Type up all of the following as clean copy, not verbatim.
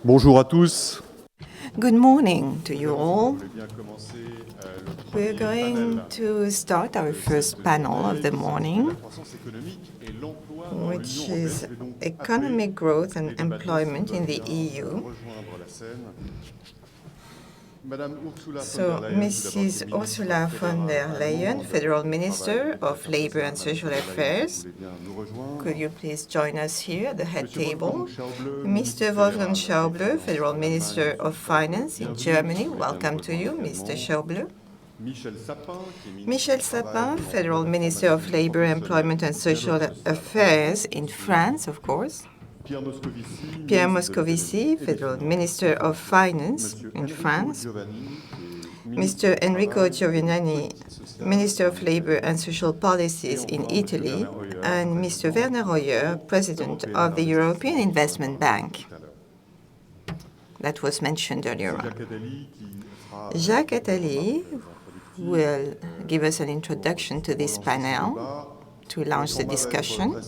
Bonjour à tous. Good morning to you all. We're going to start our first panel of the morning, which is economic growth and employment in the EU. So, Mrs. Ursula von der Leyen, Federal Minister of Labor and Social Affairs, could you please join us here at the head table? Mr. Wolfgang Schäuble, Federal Minister of Finance in Germany, welcome to you, Mr. Schäuble. Michel Sapin, Federal Minister of Labor, Employment and Social Affairs in France, of course. Pierre Moscovici, Federal Minister of Finance in France. Mr. Enrico Giovannini, Minister of Labor and Social Policies in Italy, and Mr. Werner, President of the European Investment Bank. That was mentioned earlier on. Jacques Attali will give us an introduction to this panel to launch the discussion.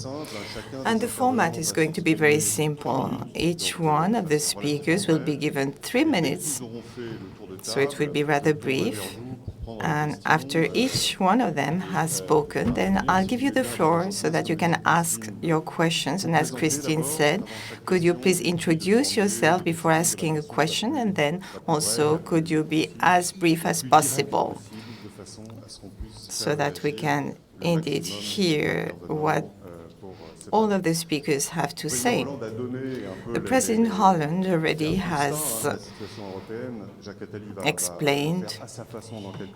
And the format is going to be very simple. Each one of the speakers will be given 3 minutes, so it will be rather brief. And after each one of them has spoken, then I'll give you the floor so that you can ask your questions. And as Christine said, could you please introduce yourself before asking a question? And then also, could you be as brief as possible so that we can indeed hear what all of the speakers have to say. The President Holland already has explained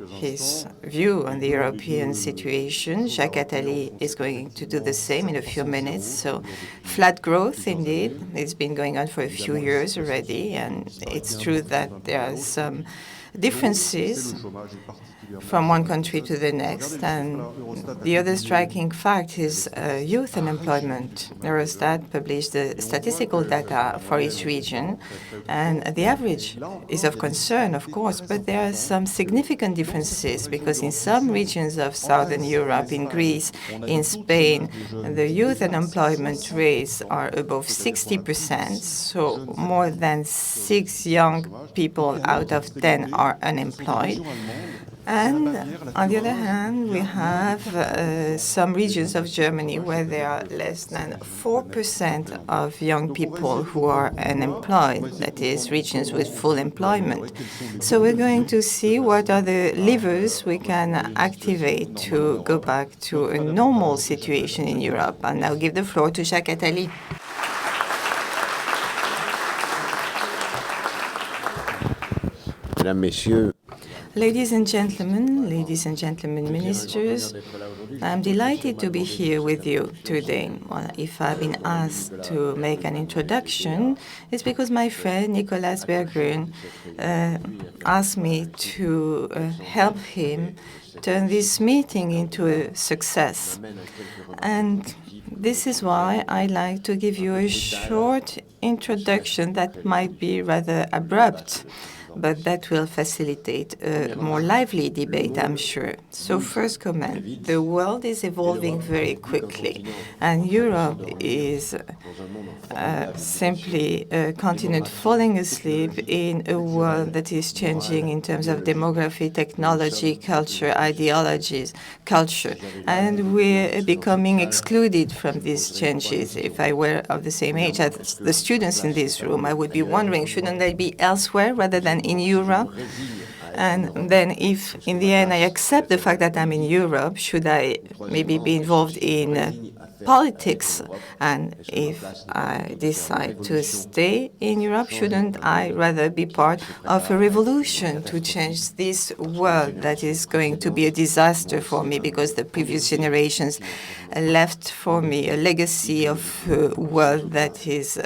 his view on the European situation. Jacques Attali is going to do the same in a few minutes. So flat growth, indeed, it's been going on for a few years already, and it's true that there are some differences from one country to the next. And the other striking fact is youth unemployment. Eurostat published the statistical data for each region, and the average is of concern, of course, but there are some significant differences because in some regions of Southern Europe, in Greece, in Spain, the youth unemployment rates are above 60%, so more than 6 young people out of 10 are unemployed. And on the other hand, we have some regions of Germany where there are less than 4% of young people who are unemployed, that is, regions with full employment. So we're going to see what are the levers we can activate to go back to a normal situation in Europe. I'll now give the floor to Jacques Attali. Mesdames, Messieurs, Ladies and gentlemen, ministers, I'm delighted to be here with you today. Well, if I've been asked to make an introduction, it's because my friend Nicolas Berger asked me to help him turn this meeting into a success. And this is why I like to give you a short introduction that might be rather abrupt, but that will facilitate a more lively debate, I'm sure. So first comment, the world is evolving very quickly, and Europe is simply a continent falling asleep in a world that is changing in terms of demography, technology, culture, ideologies, culture. And we're becoming excluded from these changes. If I were of the same age as the students in this room, I would be wondering, shouldn't I be elsewhere rather than in Europe? And then if, in the end, I accept the fact that I'm in Europe, should I maybe be involved in politics? And if I decide to stay in Europe, shouldn't I rather be part of a revolution to change this world that is going to be a disaster for me because the previous generations left for me a legacy of a world that is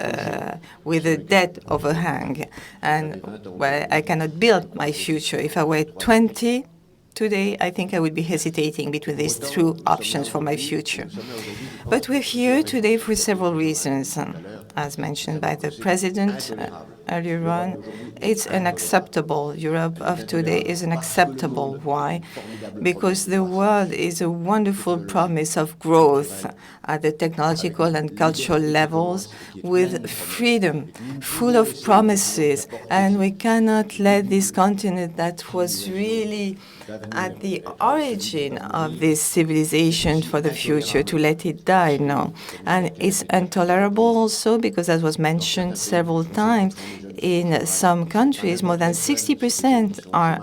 with a debt overhang and where I cannot build my future. If I were 20 today, I think I would be hesitating between these two options for my future. But we're here today for several reasons. As mentioned by the President, earlier on, it's unacceptable. Europe of today is unacceptable. Why? Because the world is a wonderful promise of growth at the technological and cultural levels with freedom, full of promises. And we cannot let this continent that was really at the origin of this civilization for the future to let it die now. And it's intolerable also because, as was mentioned several times, in some countries, more than 60%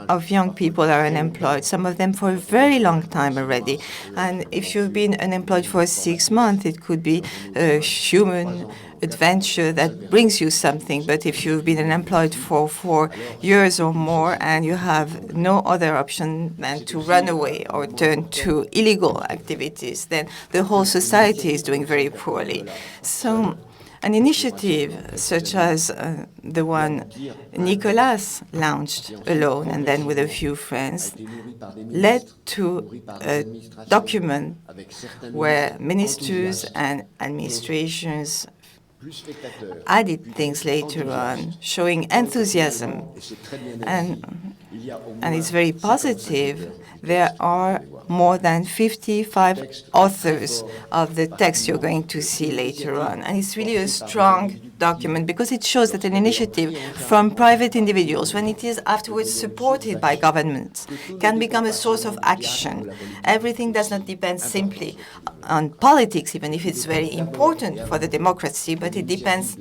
of young people are unemployed, some of them for a very long time already. And if you've been unemployed for 6 months, it could be a human adventure that brings you something. But if you've been unemployed for 4 years or more and you have no other option than to run away or turn to illegal activities, then the whole society is doing very poorly. So an initiative such as the one Nicolas launched alone and then with a few friends led to a document where ministers and administrations added things later on, showing enthusiasm. And it's very positive. There are more than 55 authors of the text you're going to see later on. And it's really a strong document because it shows that an initiative from private individuals, when it is afterwards supported by governments, can become a source of action. Everything does not depend simply on politics, even if it's very important for the democracy, but it depends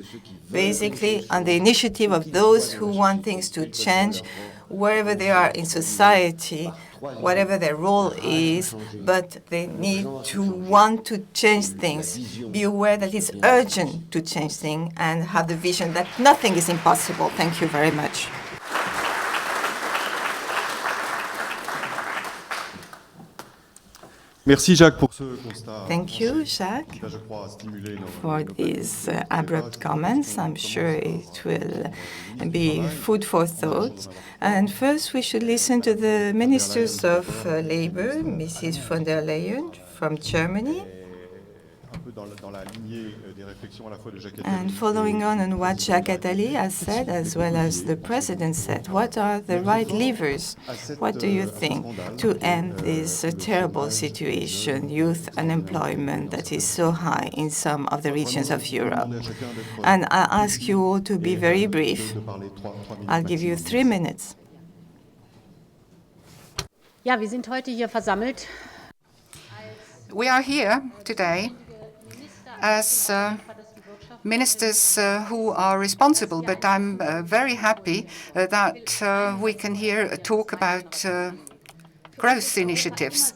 basically on the initiative of those who want things to change wherever they are in society, whatever their role is, but they need to want to change things, be aware that it's urgent to change things, and have the vision that nothing is impossible. Thank you very much. Merci Jacques pour ce constat. Thank you, Jacques, for these abrupt comments. I'm sure it will be food for thought. And first, we should listen to the Ministers of Labor, Mrs. von der Leyen from Germany. And following on what Jacques Attali has said, as well as the President said, what are the right levers? What do you think to end this terrible situation, youth unemployment that is so high in some of the regions of Europe? And I ask you all to be very brief. I'll give you 3 minutes. Ja, wir sind heute hier versammelt. We are here today as ministers who are responsible, but I'm very happy that we can here talk about growth initiatives.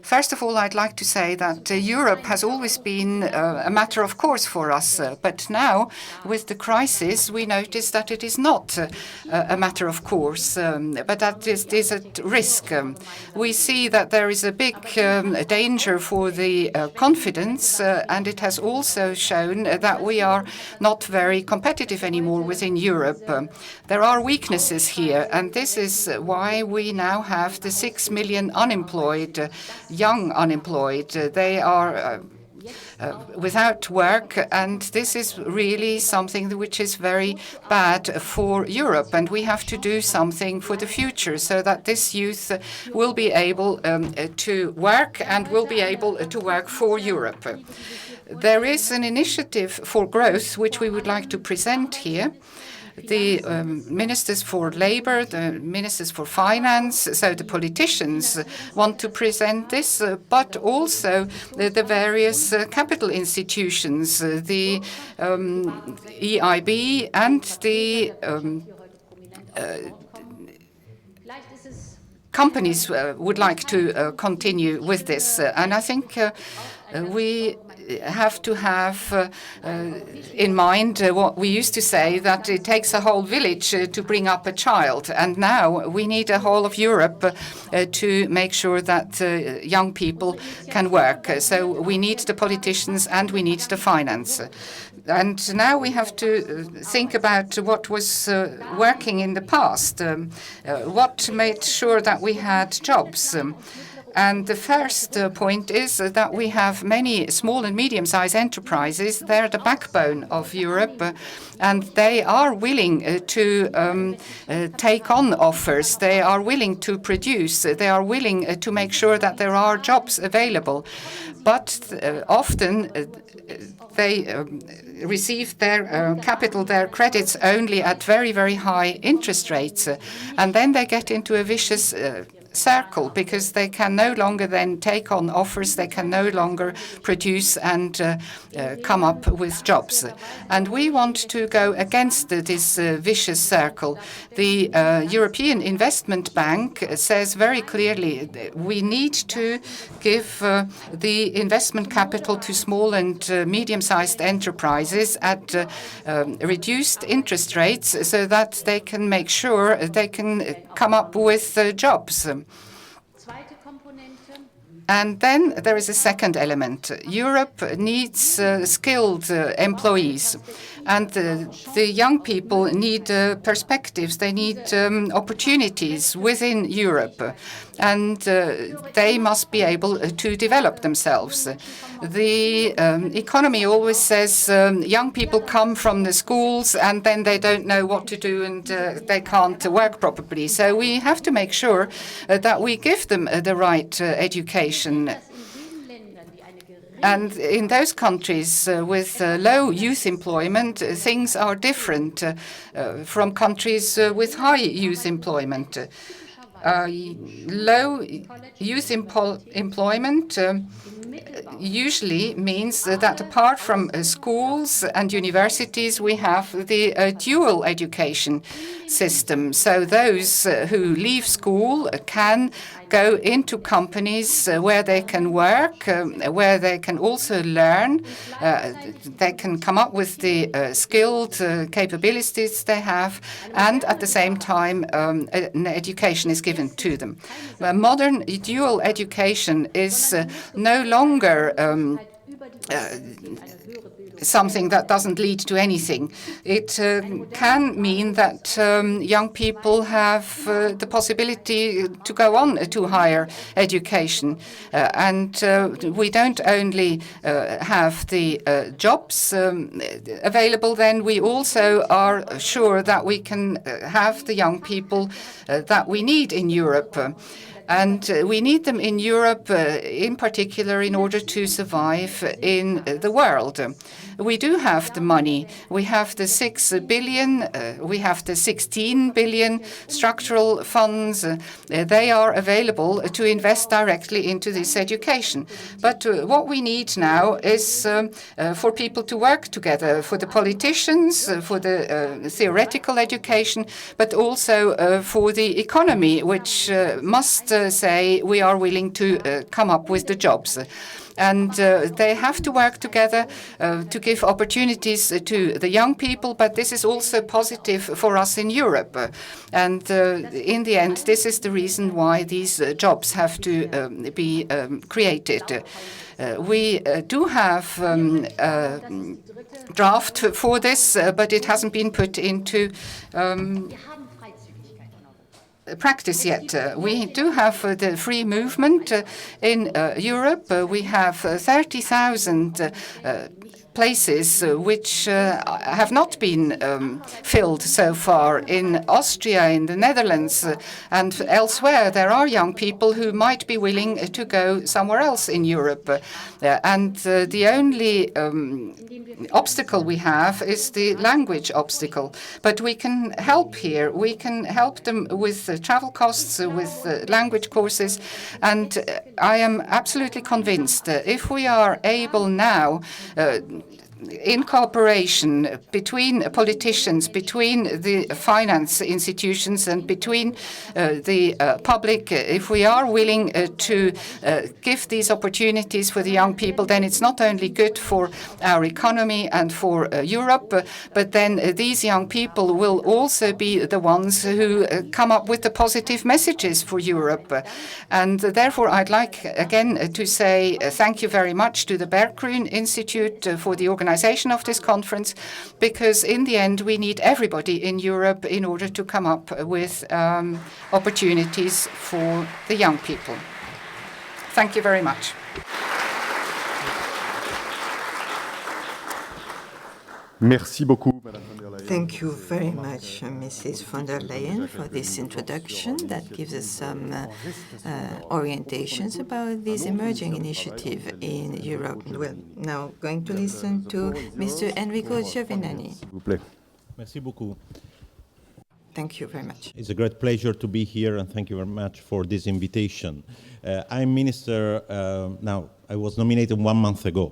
First of all, I'd like to say that Europe has always been a matter of course for us, but now, with the crisis, we notice that it is not a matter of course, but that it is at risk. We see that there is a big danger for the confidence, and it has also shown that we are not very competitive anymore within Europe. There are weaknesses here, and this is why we now have the 6 million unemployed, young unemployed. They are without work, and this is really something which is very bad for Europe, and we have to do something for the future so that this youth will be able to work and will be able to work for Europe. There is an initiative for growth which we would like to present here. The ministers for labor, the ministers for finance, so the politicians want to present this, but also the various capital institutions, the EIB and the companies would like to continue with this. And I think we have to have in mind what we used to say, that it takes a whole village to bring up a child. And now we need a whole of Europe to make sure that young people can work. So we need the politicians and we need the finance. And now we have to think about what was working in the past, what made sure that we had jobs. And the first point is that we have many small and medium-sized enterprises. They're the backbone of Europe, and they are willing to take on offers. They are willing to produce. They are willing to make sure that there are jobs available. But often they receive their capital, their credits only at very, very high interest rates. And then they get into a vicious circle because they can no longer then take on offers, they can no longer produce and come up with jobs. And we want to go against this vicious circle. The European Investment Bank says very clearly we need to give the investment capital to small and medium-sized enterprises at reduced interest rates so that they can make sure they can come up with jobs. And then there is a second element. Europe needs skilled employees. And the young people need perspectives. They need opportunities within Europe. And they must be able to develop themselves. The economy always says young people come from the schools and then they don't know what to do and they can't work properly. So we have to make sure that we give them the right education. And in those countries with low youth employment, things are different from countries with high youth employment. Low youth employment usually means that apart from schools and universities, we have the dual education system. So those who leave school can go into companies where they can work, where they can also learn. They can come up with the skilled capabilities they have, and at the same time, an education is given to them. Modern dual education is no longer something that doesn't lead to anything. It can mean that young people have the possibility to go on to higher education. And we don't only have the jobs available, then we also are sure that we can have the young people that we need in Europe. And we need them in Europe, in particular, in order to survive in the world. We do have the money. We have the 6 billion, we have the 16 billion structural funds. They are available to invest directly into this education. But what we need now is for people to work together, for the politicians, for the theoretical education, but also for the economy, which must say we are willing to come up with the jobs. And they have to work together to give opportunities to the young people, but this is also positive for us in Europe. And in the end, this is the reason why these jobs have to be created. We do have a draft for this, but it hasn't been put into practice yet. We do have the free movement in Europe. We have 30,000 places which have not been filled so far. In Austria, in the Netherlands, and elsewhere, there are young people who might be willing to go somewhere else in Europe. And the only obstacle we have is the language obstacle. But we can help here. We can help them with travel costs, with language courses. And I am absolutely convinced that if we are able now in cooperation between politicians, between the finance institutions and between the public, if we are willing to give these opportunities for the young people, then it's not only good for our economy and for Europe, but then these young people will also be the ones who come up with the positive messages for Europe. And therefore, I'd like again to say thank you very much to the Berggruen Institute for the organization of this conference, because in the end we need everybody in Europe in order to come up with opportunities for the young people. Thank you very much. Merci beaucoup, Madame von der Leyen. Thank you very much, Mrs. von der Leyen, for this introduction that gives us some orientations about this emerging initiative in Europe. We're now going to listen to Mr. Enrico Giovannini. S'il vous plaît. Merci beaucoup. Thank you very much. It's a great pleasure to be here, and thank you very much for this invitation. I'm minister now. I was nominated 1 month ago.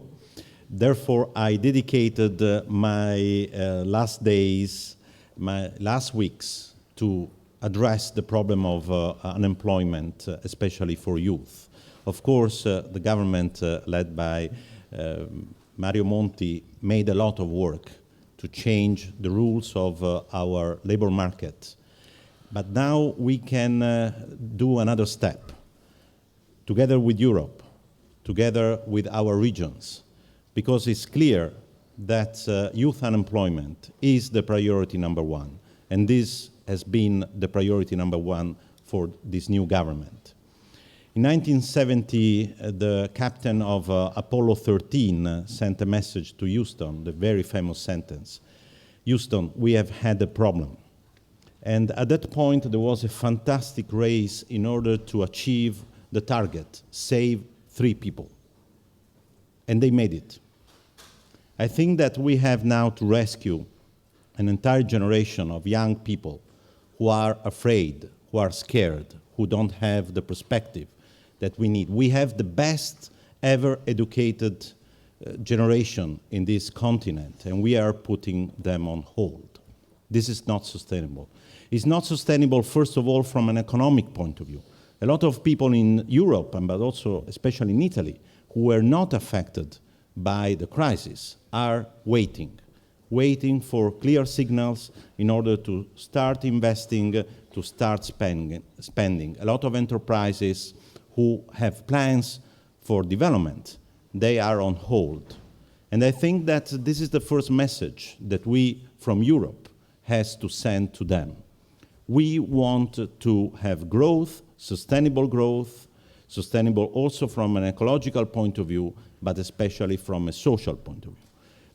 Therefore, I dedicated my last days, my last weeks, to address the problem of unemployment, especially for youth. Of course, the government led by Mario Monti made a lot of work to change the rules of our labor market. But now we can do another step, together with Europe, together with our regions, because it's clear that youth unemployment is the priority number one, and this has been the priority number one for this new government. In 1970, the captain of Apollo 13 sent a message to Houston, the very famous sentence, "Houston, we have had a problem." And at that point, there was a fantastic race in order to achieve the target, save 3 people. And they made it. I think that we have now to rescue an entire generation of young people who are afraid, who are scared, who don't have the perspective that we need. We have the best ever educated generation in this continent, and we are putting them on hold. This is not sustainable. It's not sustainable, first of all, from an economic point of view. A lot of people in Europe, but also especially in Italy, who were not affected by the crisis, are waiting for clear signals in order to start investing, to start spending. A lot of enterprises who have plans for development, they are on hold. And I think that this is the first message that we from Europe has to send to them. We want to have growth, sustainable also from an ecological point of view, but especially from a social point of view.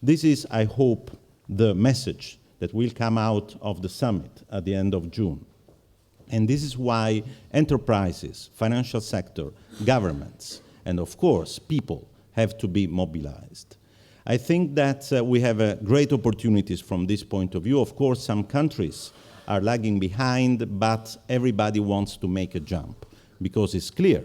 This is, I hope, the message that will come out of the summit at the end of June. And this is why enterprises, financial sector, governments, and of course, people have to be mobilized. I think that we have great opportunities from this point of view. Of course, some countries are lagging behind, but everybody wants to make a jump because it's clear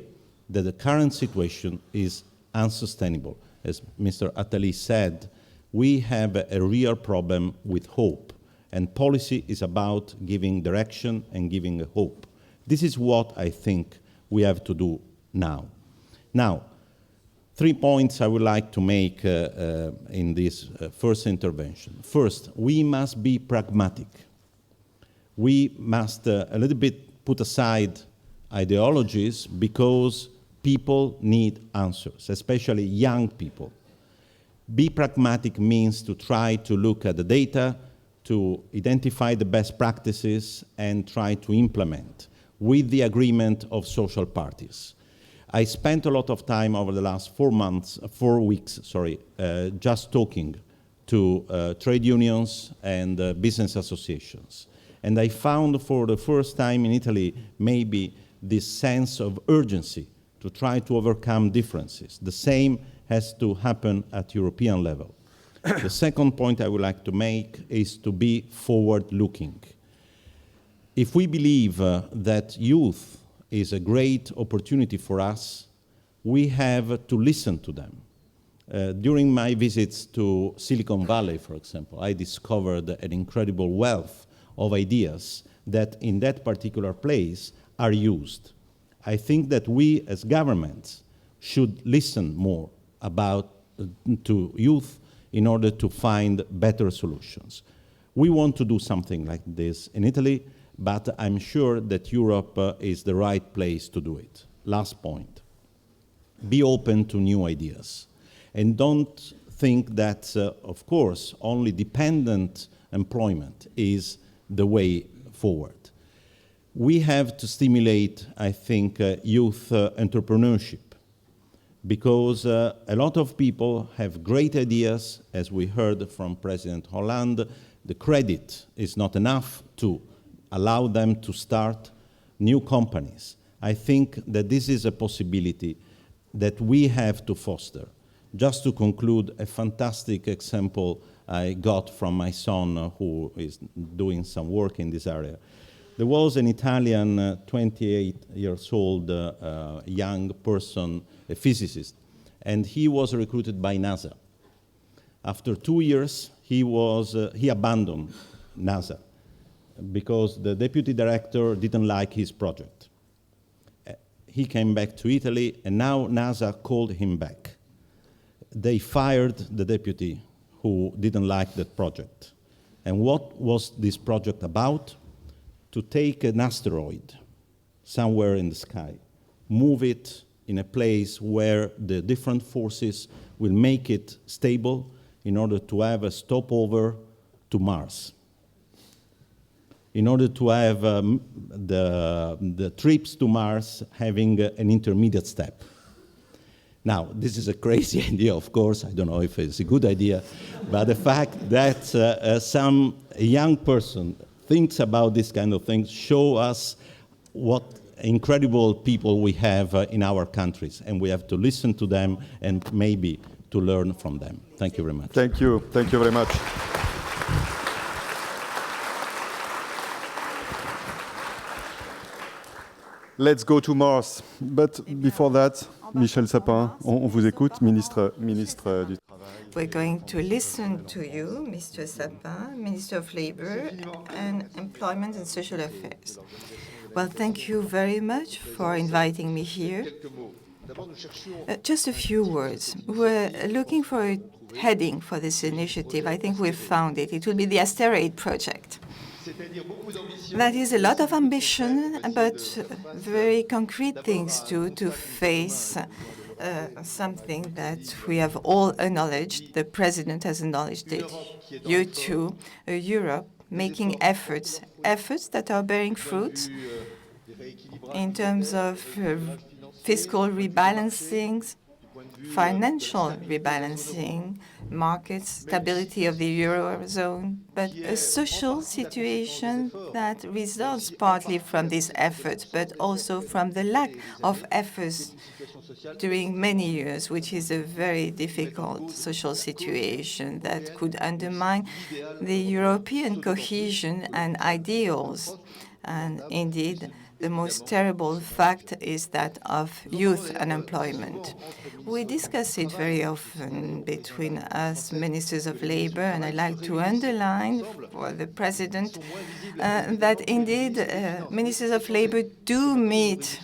that the current situation is unsustainable. As Mr. Attali said, we have a real problem with hope, and policy is about giving direction and giving hope. This is what I think we have to do now. Now, 3 points I would like to make in this first intervention. First, we must be pragmatic. We must a little bit put aside ideologies because people need answers, especially young people. Be pragmatic means to try to look at the data, to identify the best practices, and try to implement with the agreement of social parties. I spent a lot of time over the last 4 weeks, just talking to trade unions and business associations. And I found for the first time in Italy maybe this sense of urgency to try to overcome differences. The same has to happen at European level. The second point I would like to make is to be forward-looking. If we believe that youth is a great opportunity for us, we have to listen to them. During my visits to Silicon Valley, for example, I discovered an incredible wealth of ideas that in that particular place are used. I think that we as governments should listen more to youth in order to find better solutions. We want to do something like this in Italy, but I'm sure that Europe is the right place to do it. Last point, be open to new ideas. And don't think that, of course, only dependent employment is the way forward. We have to stimulate, I think, youth entrepreneurship. because a lot of people have great ideas, as we heard from President Hollande. The credit is not enough to allow them to start new companies. I think that this is a possibility that we have to foster. Just to conclude, a fantastic example I got from my son, who is doing some work in this area. There was an Italian 28 years old young person, a physicist, and he was recruited by NASA. After 2 years, he abandoned NASA because the deputy director didn't like his project. He came back to Italy, and now NASA called him back. They fired the deputy who didn't like that project. And what was this project about? To take an asteroid somewhere in the sky, move it in a place where the different forces will make it stable in order to have a stopover to Mars, in order to have the trips to Mars having an intermediate step. Now, this is a crazy idea, of course. I don't know if it's a good idea, but the fact that some young person thinks about this kind of things show us what incredible people we have in our countries, and we have to listen to them and maybe to learn from them. Thank you very much. Thank you. Thank you very much. Let's go to Mars. But before that, Michel Sapin, on vous écoute, ministre du Travail. We're going to listen to you, Mr. Sapin, Minister of Labor and Employment and Social Affairs. Well, thank you very much for inviting me here. Just a few words. We're looking for a heading for this initiative. I think we've found it. It will be the Asteroid Project. That is a lot of ambition, but very concrete things to face something that we have all acknowledged. The President has acknowledged it. You too, Europe, making efforts that are bearing fruit in terms of fiscal rebalancing, financial rebalancing, market stability of the Eurozone, but a social situation that results partly from these efforts, but also from the lack of efforts during many years, which is a very difficult social situation that could undermine the European cohesion and ideals. And indeed, the most terrible fact is that of youth unemployment. We discuss it very often between us ministers of labor, and I'd like to underline for the President that indeed ministers of labor do meet.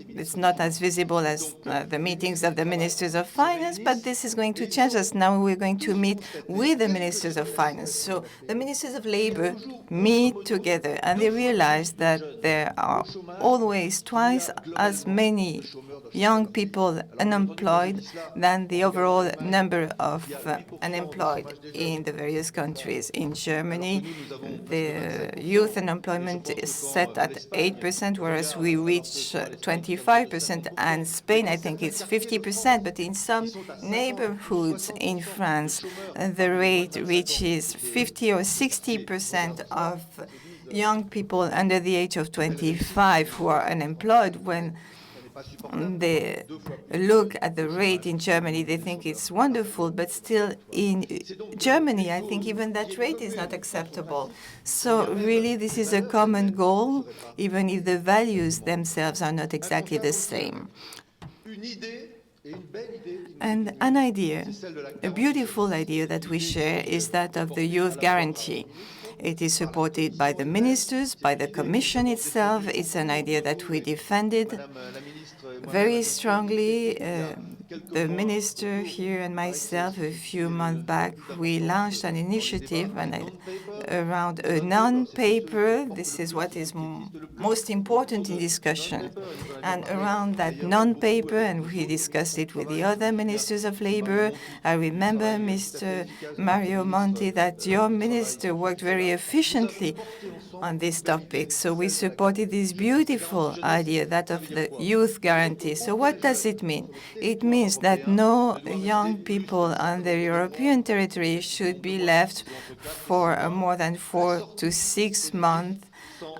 It's not as visible as the meetings of the ministers of finance, but this is going to change us. Now we're going to meet with the ministers of finance. So the ministers of labor meet together, and they realize that there are always twice as many young people unemployed than the overall number of unemployed in the various countries. In Germany, the youth unemployment is set at 8%, whereas we reach 25%, and Spain, I think it's 50%, but in some neighborhoods in France, the rate reaches 50 or 60% of young people under the age of 25 who are unemployed. When they look at the rate in Germany, they think it's wonderful, but still in Germany, I think even that rate is not acceptable. So really, this is a common goal, even if the values themselves are not exactly the same. And an idea, a beautiful idea that we share, is that of the youth guarantee. It is supported by the ministers, by the Commission itself. It's an idea that we defended very strongly. The minister here and myself, a few months back, we launched an initiative around a non-paper. This is what is most important in discussion. And around that non-paper, and we discussed it with the other ministers of labor. I remember, Mr. Mario Monti, that your minister worked very efficiently on this topic. So we supported this beautiful idea, that of the youth guarantee. So what does it mean? It means means that no young people on the European territory should be left for more than 4 to 6 months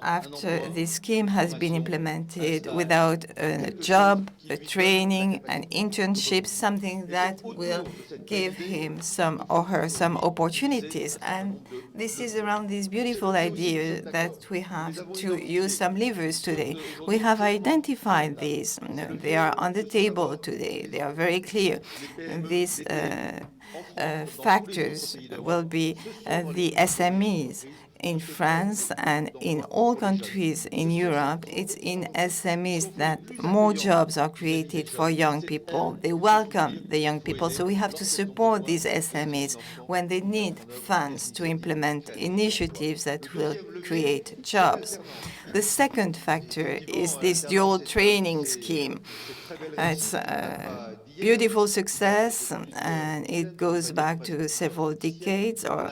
after the scheme has been implemented without a job, a training, an internship, something that will give him some or her some opportunities. And this is around this beautiful idea that we have to use some levers today. We have identified these. They are on the table today. They are very clear. These factors will be the SMEs. In France and in all countries in Europe, it's in SMEs that more jobs are created for young people. They welcome the young people, so we have to support these SMEs when they need funds to implement initiatives that will create jobs. The second factor is this dual training scheme. It's beautiful success, and it goes back to several decades or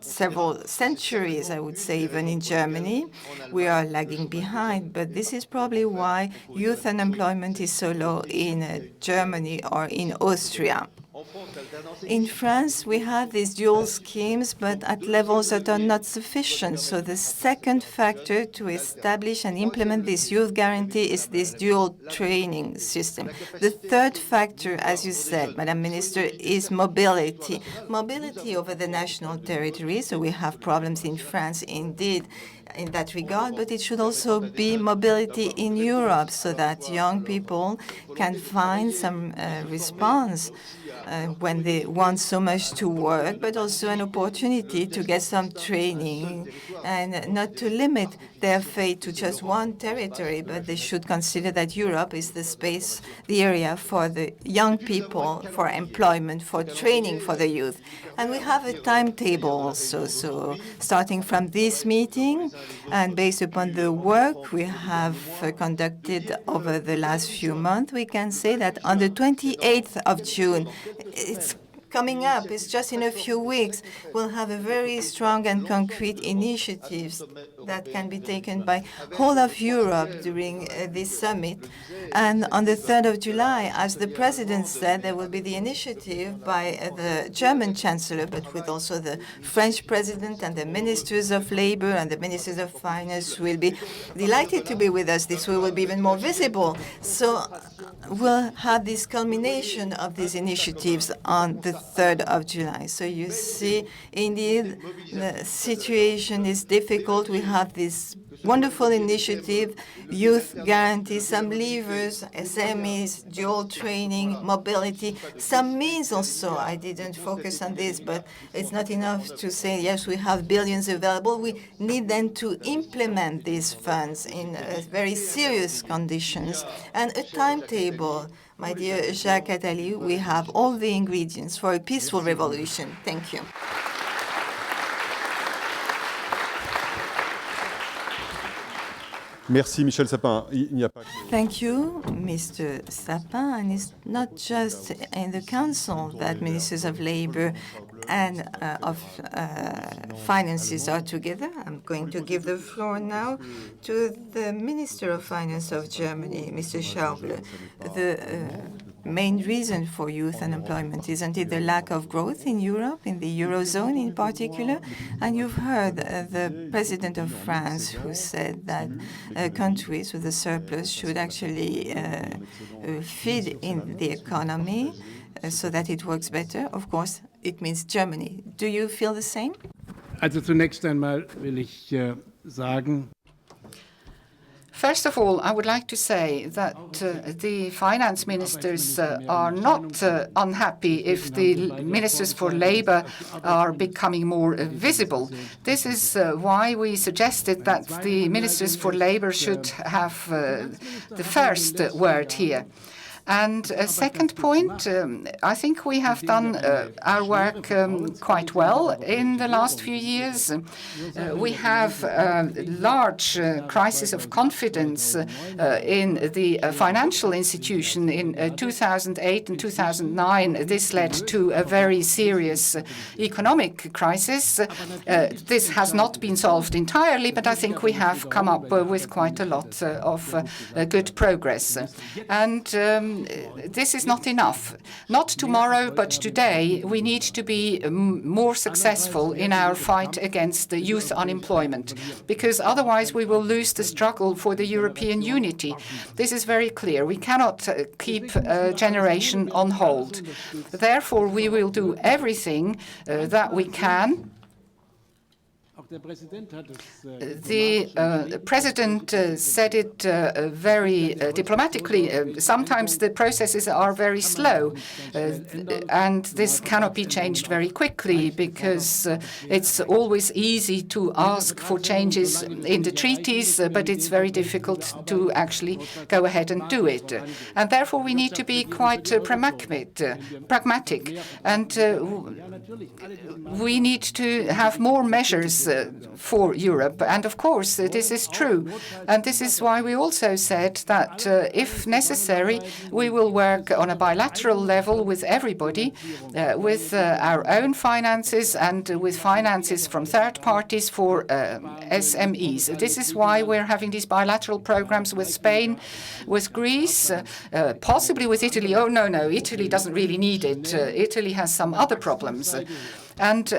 several centuries, I would say, even in Germany. We are lagging behind, but this is probably why youth unemployment is so low in Germany or in Austria. In France, we have these dual schemes, but at levels that are not sufficient. So the second factor to establish and implement this youth guarantee is this dual training system. The third factor, as you said, Madam Minister, is mobility. Mobility over the national territory. So we have problems in France, indeed, in that regard, but it should also be mobility in Europe so that young people can find some response when they want so much to work, but also an opportunity to get some training and not to limit their fate to just one territory, but they should consider that Europe is the space, the area for the young people, for employment, for training for the youth. And we have a timetable also. So starting from this meeting and based upon the work we have conducted over the last few months, we can say that on the 28th of June, it's coming up, it's just in a few weeks, we'll have a very strong and concrete initiatives that can be taken by whole of Europe during this summit. And on the 3rd of July, as the President said, there will be the initiative by the German Chancellor, but with also the French President and the Ministers of Labor and the Ministers of Finance will be delighted to be with us. This will be even more visible. So we'll have this culmination of these initiatives on the 3rd of July. So you see, indeed, the situation is difficult. We have this wonderful initiative, youth guarantee, some levers, SMEs, dual training, mobility, some means also. I didn't focus on this, but it's not enough to say, yes, we have billions available. We need then to implement these funds in very serious conditions and a timetable. My dear Jacques Attali, we have all the ingredients for a peaceful revolution. Thank you. Merci, Michel Sapin. Thank you, Mr. Sapin. And it's not just in the Council that ministers of Labor and of Finances are together. I'm going to give the floor now to the Minister of Finance of Germany, Mr. Schäuble. The main reason for youth unemployment isn't it the lack of growth in Europe, in the Eurozone in particular? And you've heard the President of France who said that countries with a surplus should actually feed in the economy so that it works better. Of course, it means Germany. Do you feel the same? Also zunächst einmal will ich sagen, First of all, I would like to say that the finance ministers are not unhappy if the ministers for labor are becoming more visible. This is why we suggested that the ministers for labor should have the first word here. And a second point, I think we have done our work quite well in the last few years. We have a large crisis of confidence in the financial institution in 2008 and 2009. This led to a very serious economic crisis. This has not been solved entirely, but I think we have come up with quite a lot of good progress. And this is not enough. Not tomorrow, but today, we need to be more successful in our fight against the youth unemployment, because otherwise we will lose the struggle for the European unity. This is very clear. We cannot keep a generation on hold. Therefore, we will do everything that we can. The President said it very diplomatically. Sometimes the processes are very slow, and this cannot be changed very quickly, because it's always easy to ask for changes in the treaties, but it's very difficult to actually go ahead and do it. And therefore we need to be quite pragmatic, and we need to have more measures for Europe. And of course, this is true. And this is why we also said that if necessary, we will work on a bilateral level with everybody, with our own finances and with finances from third parties for SMEs. This is why we're having these bilateral programs with Spain, with Greece, possibly with Italy. Oh, no, Italy doesn't really need it. Italy has some other problems. And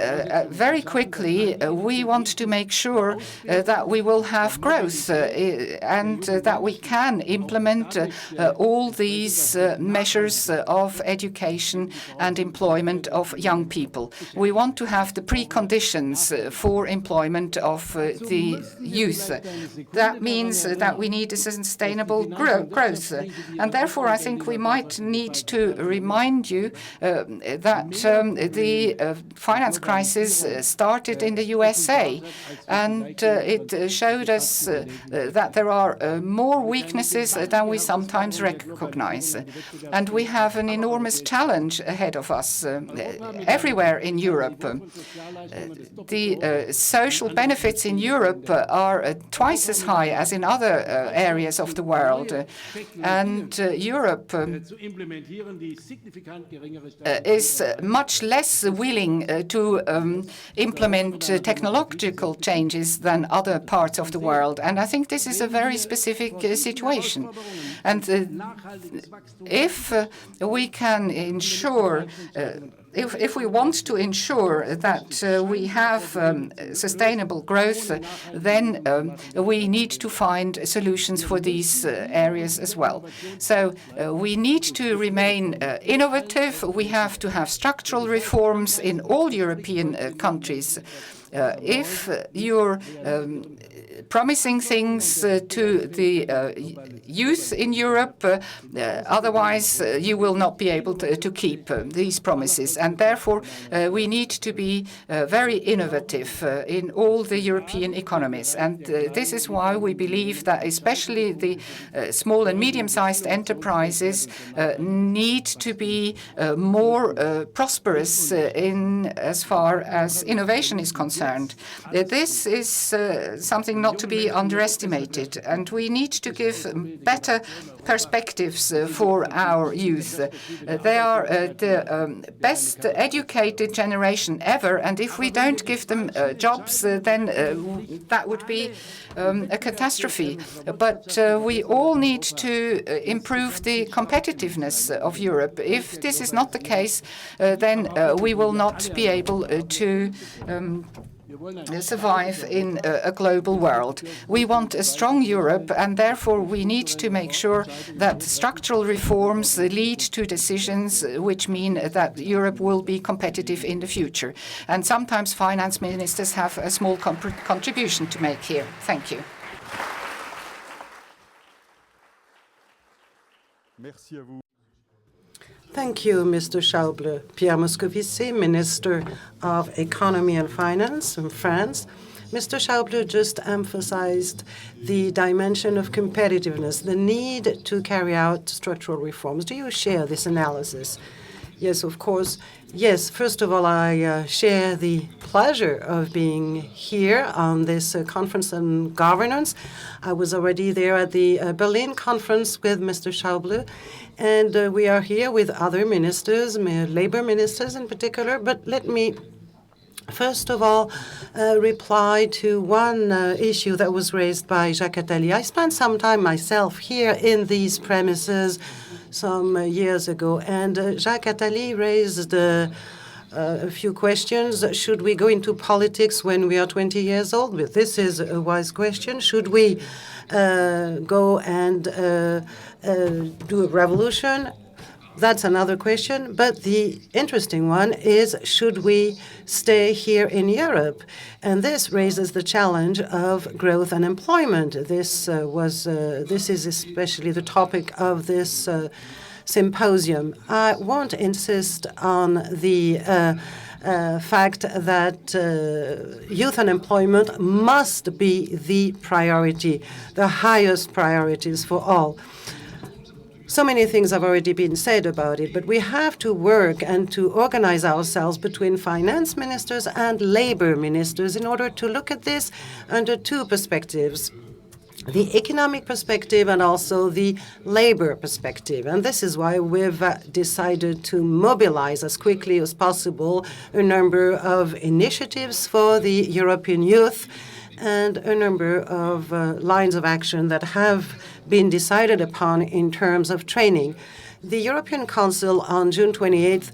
very quickly, we want to make sure that we will have growth and that we can implement all these measures of education and employment of young people. We want to have the preconditions for employment of the youth. That means that we need a sustainable growth. And therefore, I think we might need to remind you that the finance crisis started in the USA, and it showed us that there are more weaknesses than we sometimes recognize. And we have an enormous challenge ahead of us everywhere in Europe. The social benefits in Europe are twice as high as in other areas of the world. And Europe is much less willing to implement technological changes than other parts of the world. And I think this is a very specific situation. And if we can ensure if we want to ensure that we have sustainable growth, then we need to find solutions for these areas as well. So we need to remain innovative. We have to have structural reforms in all European countries. If you're promising things to the youth in Europe, otherwise you will not be able to keep these promises. And therefore, we need to be very innovative in all the European economies. And this is why we believe that especially the small and medium-sized enterprises need to be more prosperous in as far as innovation is concerned. This is something not to be underestimated, and we need to give better perspectives for our youth. They are the best educated generation ever, and if we don't give them jobs, then that would be a catastrophe. But we all need to improve the competitiveness of Europe. If this is not the case, then we will not be able to survive in a global world. We want a strong Europe, and therefore we need to make sure that structural reforms lead to decisions which mean that Europe will be competitive in the future. And sometimes finance ministers have a small contribution to make here. Thank you. Merci à vous. Thank you, Mr. Schäuble. Pierre Moscovici, Minister of Economy and Finance in France. Mr. Schäuble just emphasized the dimension of competitiveness, the need to carry out structural reforms. Do you share this analysis? Yes, of course. Yes, first of all, I share the pleasure of being here on this conference on governance. I was already there at the Berlin conference with Mr. Schäuble, and we are here with other ministers, labor ministers in particular. But let me First of all, reply to one issue that was raised by Jacques Attali. I spent some time myself here in these premises some years ago, and Jacques Attali raised a few questions. Should we go into politics when we are 20 years old? But this is a wise question. Should we go and do a revolution? That's another question. But the interesting one is, should we stay here in Europe? And this raises the challenge of growth and employment. This is especially the topic of this symposium. I won't insist on the fact that youth unemployment must be the priority, the highest priorities for all. So many things have already been said about it, but we have to work and to organize ourselves between finance ministers and labor ministers in order to look at this under two perspectives: the economic perspective and also the labor perspective. And this is why we've decided to mobilize as quickly as possible a number of initiatives for the European youth and a number of lines of action that have been decided upon in terms of training. The European Council on June 28th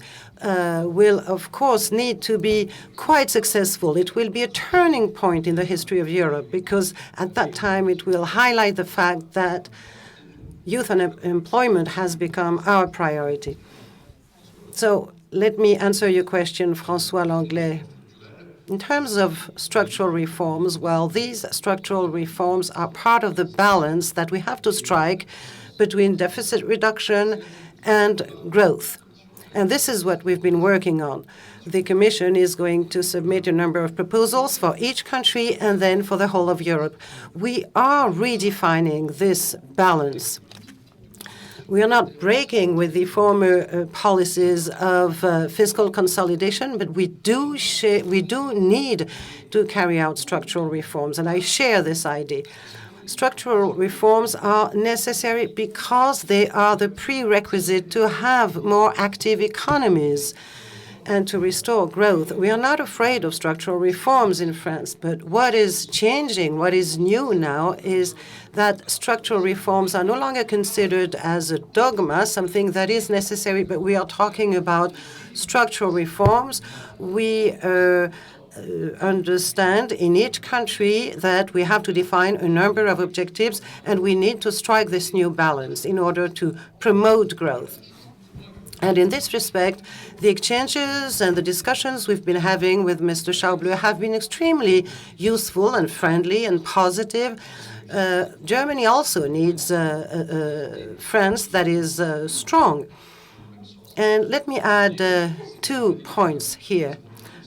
will, of course, need to be quite successful. It will be a turning point in the history of Europe, because at that time it will highlight the fact that youth unemployment has become our priority. So let me answer your question, François Lenglet. In terms of structural reforms, well, these structural reforms are part of the balance that we have to strike between deficit reduction and growth. And this is what we've been working on. The Commission is going to submit a number of proposals for each country and then for the whole of Europe. We are redefining this balance. We are not breaking with the former policies of fiscal consolidation, but we do need to carry out structural reforms, and I share this idea. Structural reforms are necessary because they are the prerequisite to have more active economies and to restore growth. We are not afraid of structural reforms in France, but what is changing, what is new now, is that structural reforms are no longer considered as a dogma, something that is necessary, but we are talking about structural reforms. We understand in each country that we have to define a number of objectives, and we need to strike this new balance in order to promote growth. And in this respect, the exchanges and the discussions we've been having with Mr. Schäuble have been extremely useful and friendly and positive. Germany also needs France that is strong. And let me add 2 points here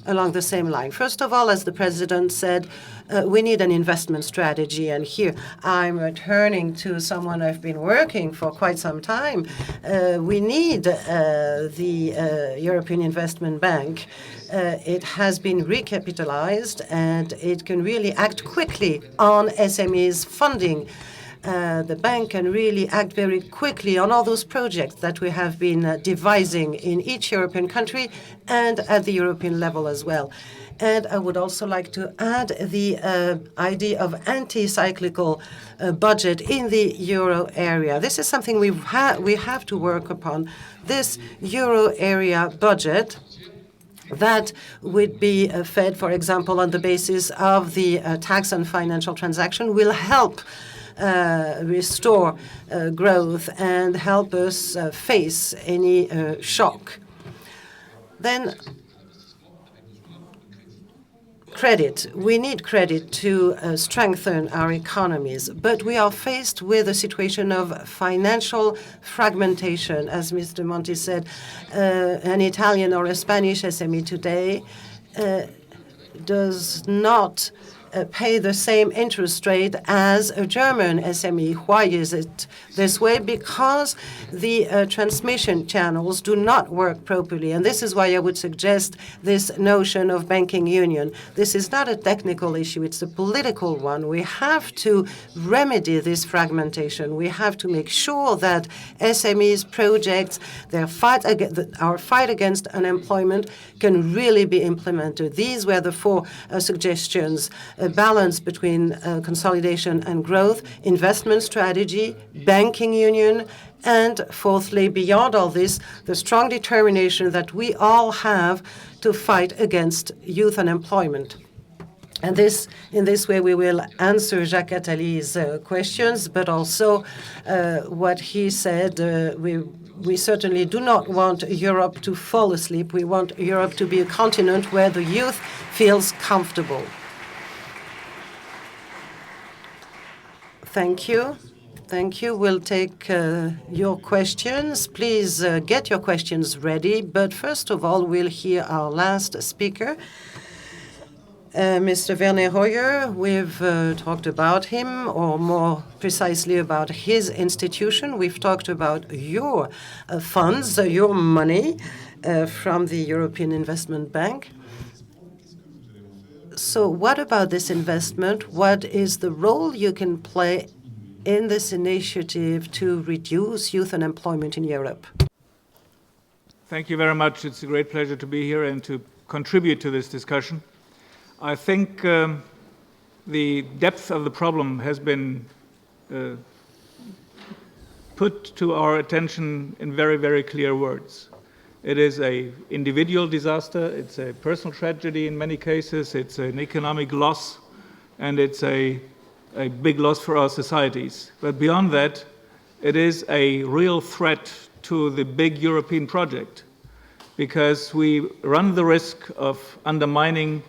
along the same line. First of all, as the President said, we need an investment strategy. And here I'm returning to someone I've been working for quite some time. We need the European Investment Bank. It has been recapitalized, and it can really act quickly on SMEs funding. The bank can really act very quickly on all those projects that we have been devising in each European country and at the European level as well. And I would also like to add the idea of anti-cyclical budget in the euro area. This is something we have to work upon. This euro area budget that would be fed, for example, on the basis of the tax on financial transaction will help restore growth and help us face any shock. Then credit. We need credit to strengthen our economies, but we are faced with a situation of financial fragmentation. As Mr. Monti said, an Italian or a Spanish SME today does not pay the same interest rate as a German SME. Why is it this way? Because the transmission channels do not work properly. And this is why I would suggest this notion of banking union. This is not a technical issue, it's a political one. We have to remedy this fragmentation. We have to make sure that SMEs projects, our fight against unemployment can really be implemented. These were the four suggestions: a balance between consolidation and growth, investment strategy, banking union, and fourthly, beyond all this, the strong determination that we all have to fight against youth unemployment. And in this way, we will answer Jacques Attali's questions, but also what he said. We certainly do not want Europe to fall asleep. We want Europe to be a continent where the youth feels comfortable. Thank you. Thank you. We'll take your questions. Please get your questions ready. But first of all, we'll hear our last speaker, Mr. Werner. We've talked about him, or more precisely about his institution. We've talked about your funds, your money from the European Investment Bank. So what about this investment? What is the role you can play in this initiative to reduce youth unemployment in Europe? Thank you very much. It's a great pleasure to be here and to contribute to this discussion. I think the depth of the problem has been put to our attention in very, very clear words. It is an individual disaster, it's a personal tragedy in many cases, it's an economic loss, and it's a big loss for our societies. But beyond that, it is a real threat to the big European project, because we run the risk of undermining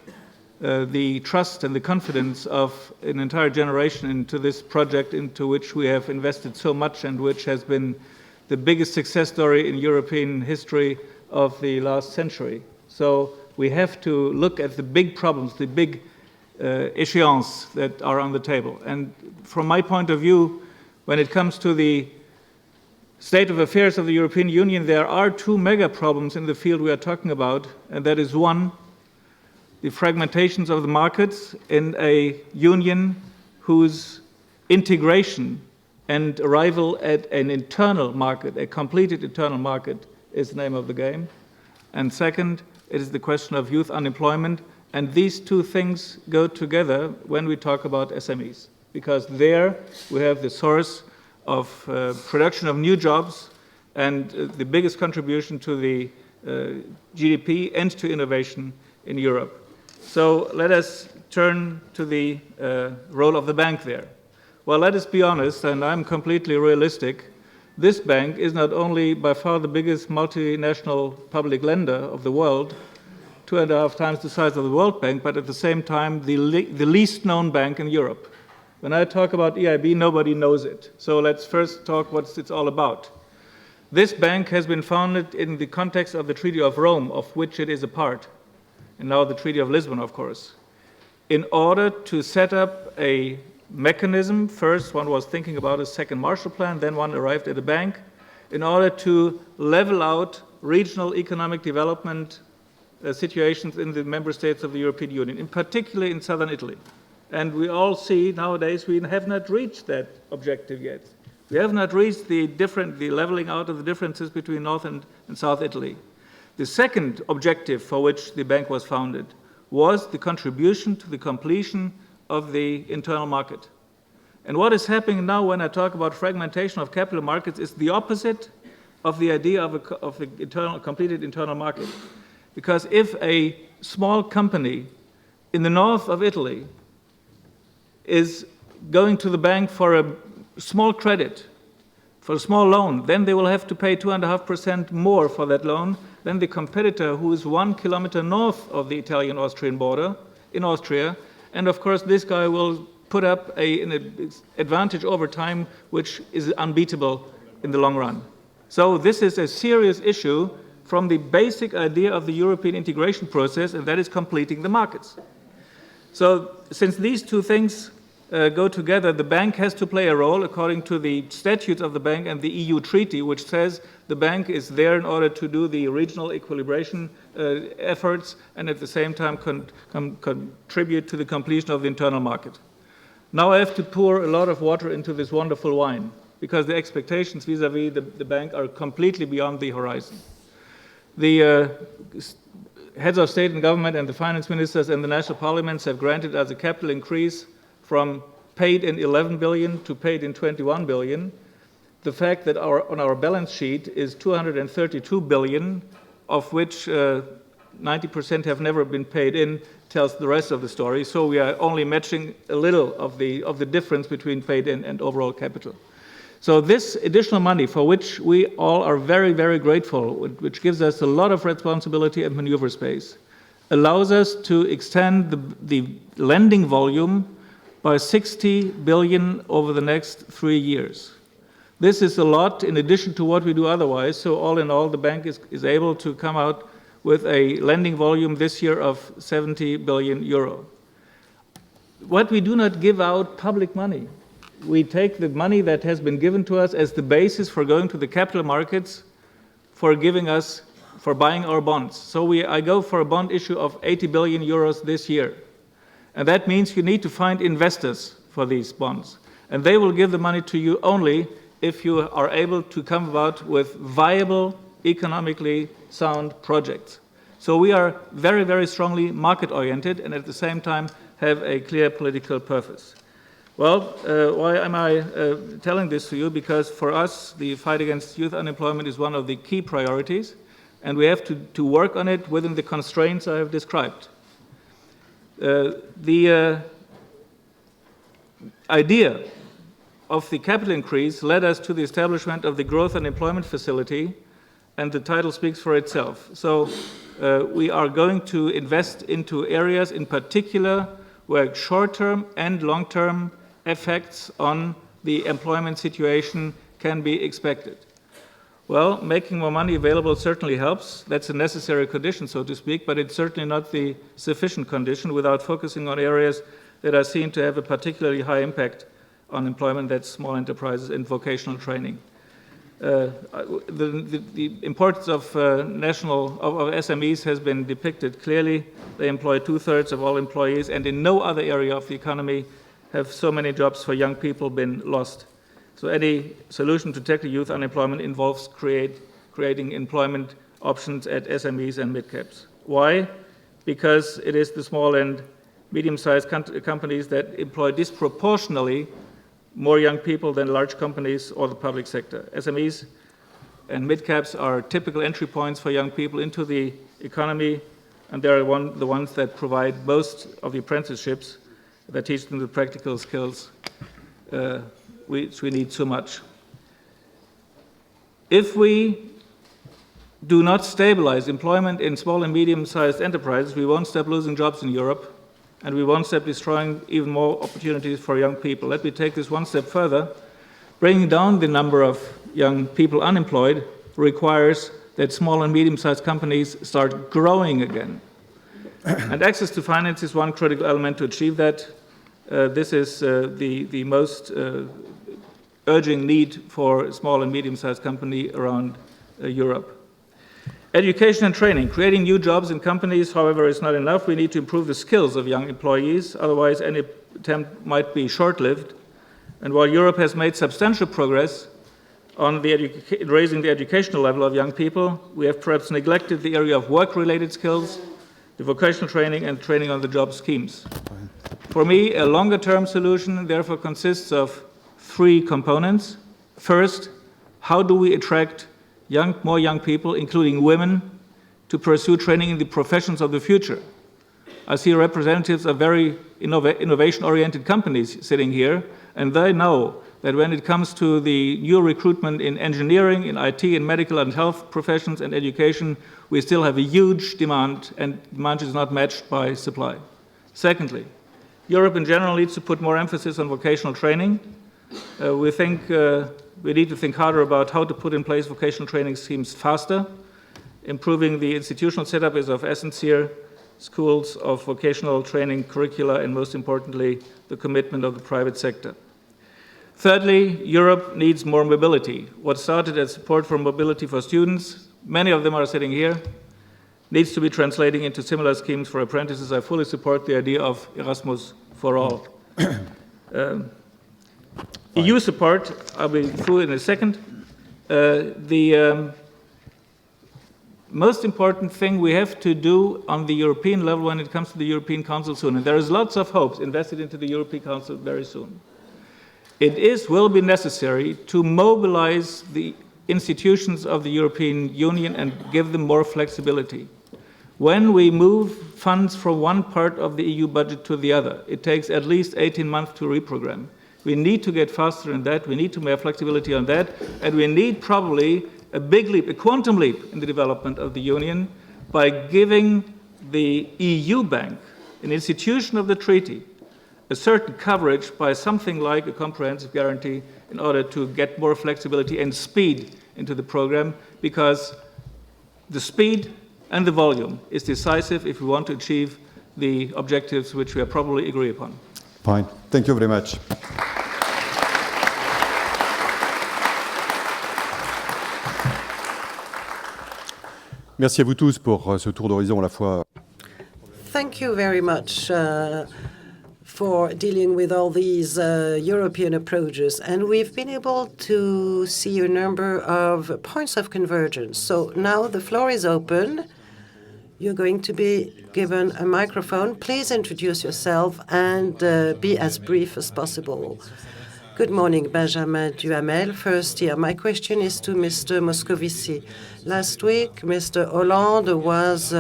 the trust and the confidence of an entire generation into this project into which we have invested so much and which has been the biggest success story in European history of the last century. So we have to look at the big problems, the big échéances that are on the table. And from my point of view, when it comes to the state of affairs of the European Union, there are two mega problems in the field we are talking about, and that is one, the fragmentations of the markets in a union whose integration and arrival at an internal market, a completed internal market, is the name of the game. And second, it is the question of youth unemployment. And these two things go together when we talk about SMEs, because there we have the source of production of new jobs and the biggest contribution to the GDP and to innovation in Europe. So let us turn to the role of the bank there. Well, let us be honest, and I'm completely realistic. This bank is not only by far the biggest multinational public lender of the world, 2.5 times the size of the World Bank, but at the same time the least known bank in Europe. When I talk about EIB, nobody knows it. So let's first talk what it's all about. This bank has been founded in the context of the Treaty of Rome, of which it is a part, and now the Treaty of Lisbon, of course, in order to set up a mechanism. First, one was thinking about a second Marshall Plan, then one arrived at a bank, in order to level out regional economic development situations in the member states of the European Union, in particular in southern Italy. And we all see nowadays we have not reached that objective yet. We have not reached the leveling out of the differences between North and South Italy. The second objective for which the bank was founded was the contribution to the completion of the internal market. And what is happening now when I talk about fragmentation of capital markets is the opposite of the idea of a completed internal market. Because if a small company in the north of Italy is going to the bank for a small credit, for a small loan, then they will have to pay 2.5% more for that loan than the competitor who is 1 kilometer north of the Italian-Austrian border in Austria. And of course, this guy will put up an advantage over time, which is unbeatable in the long run. So this is a serious issue from the basic idea of the European integration process, and that is completing the markets. So since these two things go together, the bank has to play a role according to the statutes of the bank and the EU treaty, which says the bank is there in order to do the regional equilibration efforts and at the same time contribute to the completion of the internal market. Now I have to pour a lot of water into this wonderful wine because the expectations vis-à-vis the bank are completely beyond the horizon. The heads of state and government and the finance ministers and the national parliaments have granted us a capital increase from paid in 11 billion to paid in 21 billion. The fact that on our balance sheet is 232 billion, of which 90% have never been paid in, tells the rest of the story. So we are only matching a little of the difference between paid in and overall capital. So this additional money, for which we all are very, very grateful, which gives us a lot of responsibility and maneuver space, allows us to extend the lending volume by 60 billion over the next 3 years. This is a lot in addition to what we do otherwise. So all in all, the bank is able to come out with a lending volume this year of 70 billion euro. What we do not give out public money. We take the money that has been given to us as the basis for going to the capital markets for buying our bonds. So I go for a bond issue of 80 billion euros this year. And that means you need to find investors for these bonds. And they will give the money to you only if you are able to come about with viable, economically sound projects. So we are very, very strongly market-oriented and at the same time have a clear political purpose. Well, why am I telling this to you? Because for us, the fight against youth unemployment is one of the key priorities, and we have to work on it within the constraints I have described. The idea of the capital increase led us to the establishment of the Growth and Employment Facility, and the title speaks for itself. So we are going to invest into areas in particular where short-term and long-term effects on the employment situation can be expected. Well, making more money available certainly helps. That's a necessary condition, so to speak, but it's certainly not the sufficient condition without focusing on areas that are seen to have a particularly high impact on employment, that's small enterprises and vocational training. The importance of SMEs has been depicted clearly. They employ 2/3 of all employees, and in no other area of the economy have so many jobs for young people been lost. So any solution to tackle youth unemployment involves creating employment options at SMEs and mid-caps. Why? Because it is the small and medium-sized companies that employ disproportionately more young people than large companies or the public sector. SMEs and mid-caps are typical entry points for young people into the economy, and they are the ones that provide most of the apprenticeships that teach them the practical skills which we need so much. If we do not stabilize employment in small and medium-sized enterprises, we won't stop losing jobs in Europe, and we won't stop destroying even more opportunities for young people. Let me take this one step further. Bringing down the number of young people unemployed requires that small and medium-sized companies start growing again. And access to finance is one critical element to achieve that. This is the most urgent need for small and medium-sized companies around Europe. Education and training. Creating new jobs in companies, however, is not enough. We need to improve the skills of young employees. Otherwise, any attempt might be short-lived. And while Europe has made substantial progress on raising the educational level of young people, we have perhaps neglected the area of work-related skills, the vocational training, and training on the job schemes. For me, a longer-term solution, therefore, consists of 3 components. First, how do we attract more young people, including women, to pursue training in the professions of the future? I see representatives of very innovation-oriented companies sitting here, and they know that when it comes to the new recruitment in engineering, in IT, in medical and health professions and education, we still have a huge demand, and demand is not matched by supply. Secondly, Europe in general needs to put more emphasis on vocational training. We think we need to think harder about how to put in place vocational training schemes faster. Improving the institutional setup is of essence here. schools of vocational training curricula, and most importantly, the commitment of the private sector. Thirdly, Europe needs more mobility. What started as support for mobility for students, many of them are sitting here, needs to be translating into similar schemes for apprentices. I fully support the idea of Erasmus for all. EU support, I'll be through in a second. The most important thing we have to do on the European level when it comes to the European Council soon, and there is lots of hopes invested into the European Council very soon. It will be necessary to mobilize the institutions of the European Union and give them more flexibility. When we move funds from one part of the EU budget to the other, it takes at least 18 months to reprogram. We need to get faster in that, we need to have flexibility on that, and we need probably a big leap, a quantum leap in the development of the Union by giving the EU Bank, an institution of the treaty, a certain coverage by something like a comprehensive guarantee in order to get more flexibility and speed into the program, because the speed and the volume is decisive if we want to achieve the objectives which we are probably agree upon. Fine. Thank you very much. Merci à vous tous pour ce tour d'horizon à la fois. Thank you very much for dealing with all these European approaches. And we've been able to see a number of points of convergence. So now the floor is open. You're going to be given a microphone. Please introduce yourself and be as brief as possible. Good morning, Benjamin Duhamel, first year. My question is to Mr. Moscovici. Last week, Mr. Hollande was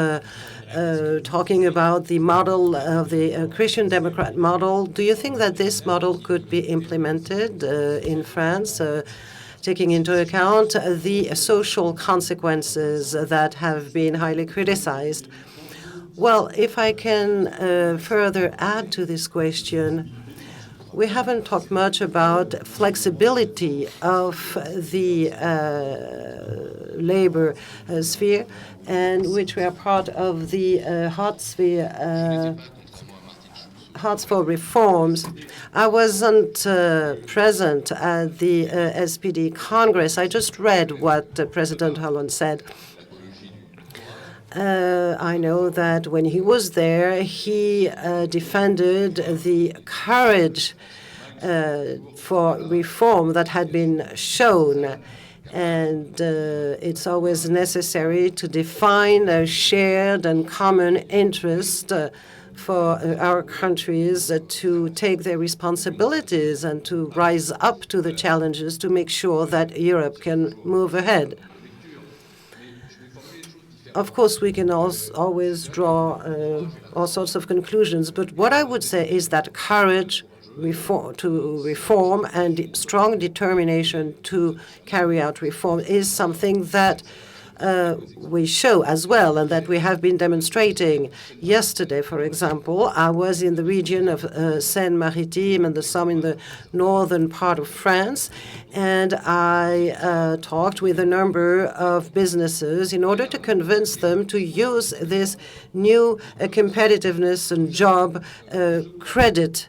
talking about the model of the Christian Democrat model. Do you think that this model could be implemented in France, taking into account the social consequences that have been highly criticized? Well, if I can further add to this question, we haven't talked much about flexibility of the labor sphere, and which we are part of the Hearts for Reforms. I wasn't present at the SPD Congress. I just read what President Hollande said. I know that when he was there, he defended the courage for reform that had been shown. And it's always necessary to define a shared and common interest for our countries to take their responsibilities and to rise up to the challenges to make sure that Europe can move ahead. Of course, we can always draw all sorts of conclusions, but what I would say is that courage to reform and strong determination to carry out reform is something that we show as well, and that we have been demonstrating. Yesterday, for example, I was in the region of Seine-Maritime and the Somme in the northern part of France, and I talked with a number of businesses in order to convince them to use this new competitiveness and job credit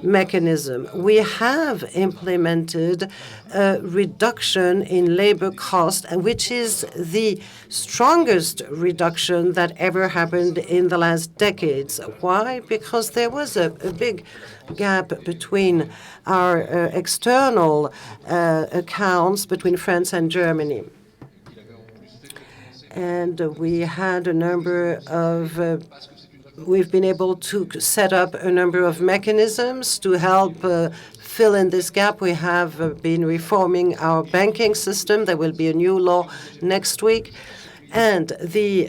mechanism. We have implemented a reduction in labor cost, which is the strongest reduction that ever happened in the last decades. Why? Because there was a big gap between our external accounts between France and Germany. And we had a number of we've been able to set up a number of mechanisms to help fill in this gap. We have been reforming our banking system. There will be a new law next week. And this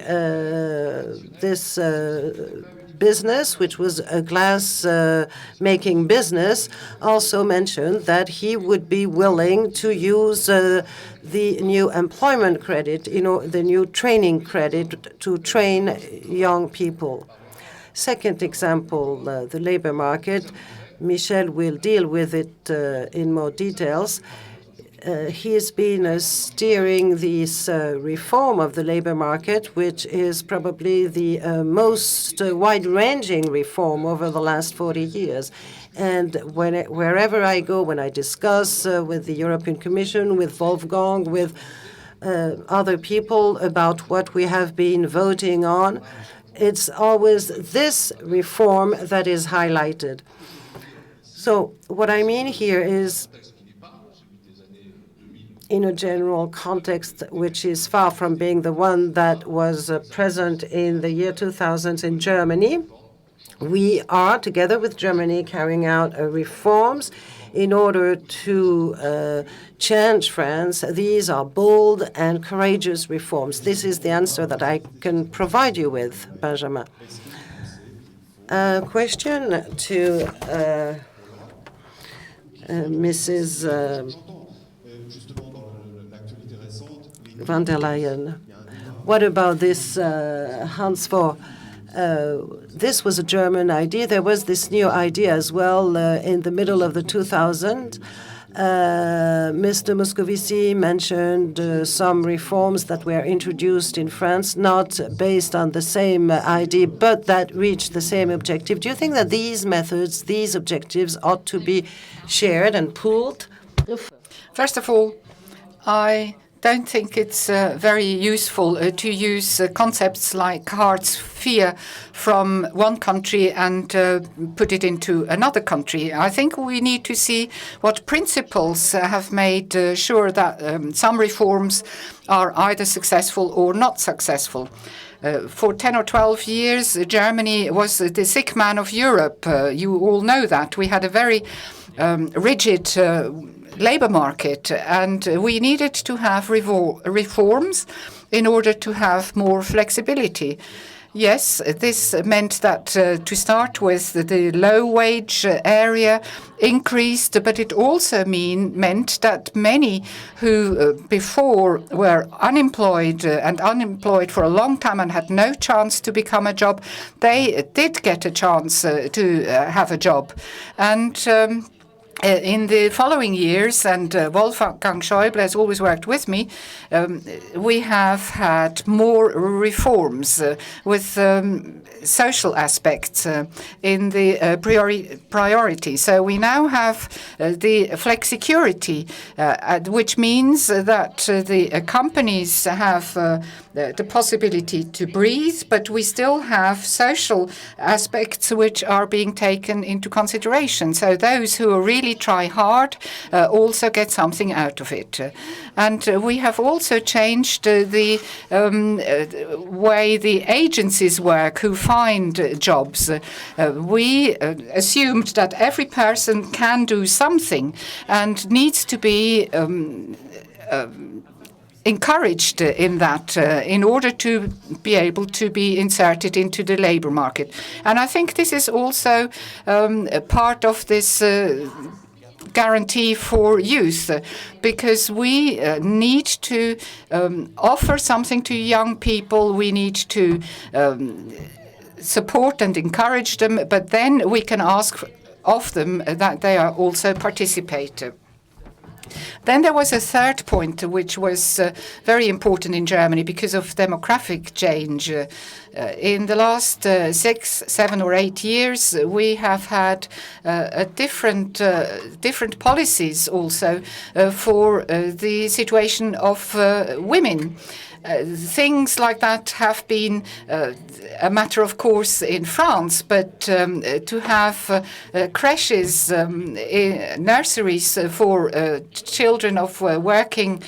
business, which was a glass-making business, also mentioned that he would be willing to use the new employment credit, the new training credit to train young people. Second example, the labor market. Michel will deal with it in more details. he has been steering this reform of the labor market, which is probably the most wide-ranging reform over the last 40 years. And wherever I go, when I discuss with the European Commission, with Wolfgang, with other people about what we have been voting on, it's always this reform that is highlighted. So what I mean here is, in a general context, which is far from being the one that was present in the year 2000 in Germany, we are, together with Germany, carrying out reforms in order to change France. These are bold and courageous reforms. This is the answer that I can provide you with, Benjamin. Question to Mrs. Van der Leyen. What about this Hans for? This was a German idea. There was this new idea as well in the middle of the 2000s. Mr. Moscovici mentioned some reforms that were introduced in France, not based on the same idea, but that reached the same objective. Do you think that these methods, these objectives, ought to be shared and pooled? First of all, I don't think it's very useful to use concepts like hard sphere from one country and put it into another country. I think we need to see what principles have made sure that some reforms are either successful or not successful. For 10 or 12 years, Germany was the sick man of Europe. You all know that. We had a very rigid labor market, and we needed to have reforms in order to have more flexibility. Yes, this meant that to start with, the low-wage area increased, but it also meant that many who before were unemployed and unemployed for a long time and had no chance to become a job, they did get a chance to have a job. And in the following years, and Wolfgang Schäuble has always worked with me, we have had more reforms with social aspects in the priority. So we now have the flexicurity, which means that the companies have the possibility to breathe, but we still have social aspects which are being taken into consideration. So those who really try hard also get something out of it. And we have also changed the way the agencies work who find jobs. We assumed that every person can do something and needs to be encouraged in that in order to be able to be inserted into the labor market. And I think this is also part of this guarantee for youth, because we need to offer something to young people. We need to support and encourage them, but then we can ask of them that they are also participate. Then there was a third point, which was very important in Germany because of demographic change. In the last 6, 7, or 8 years, we have had different policies also for the situation of women. Things like that have been a matter of course in France, but to have creches, nurseries for children of working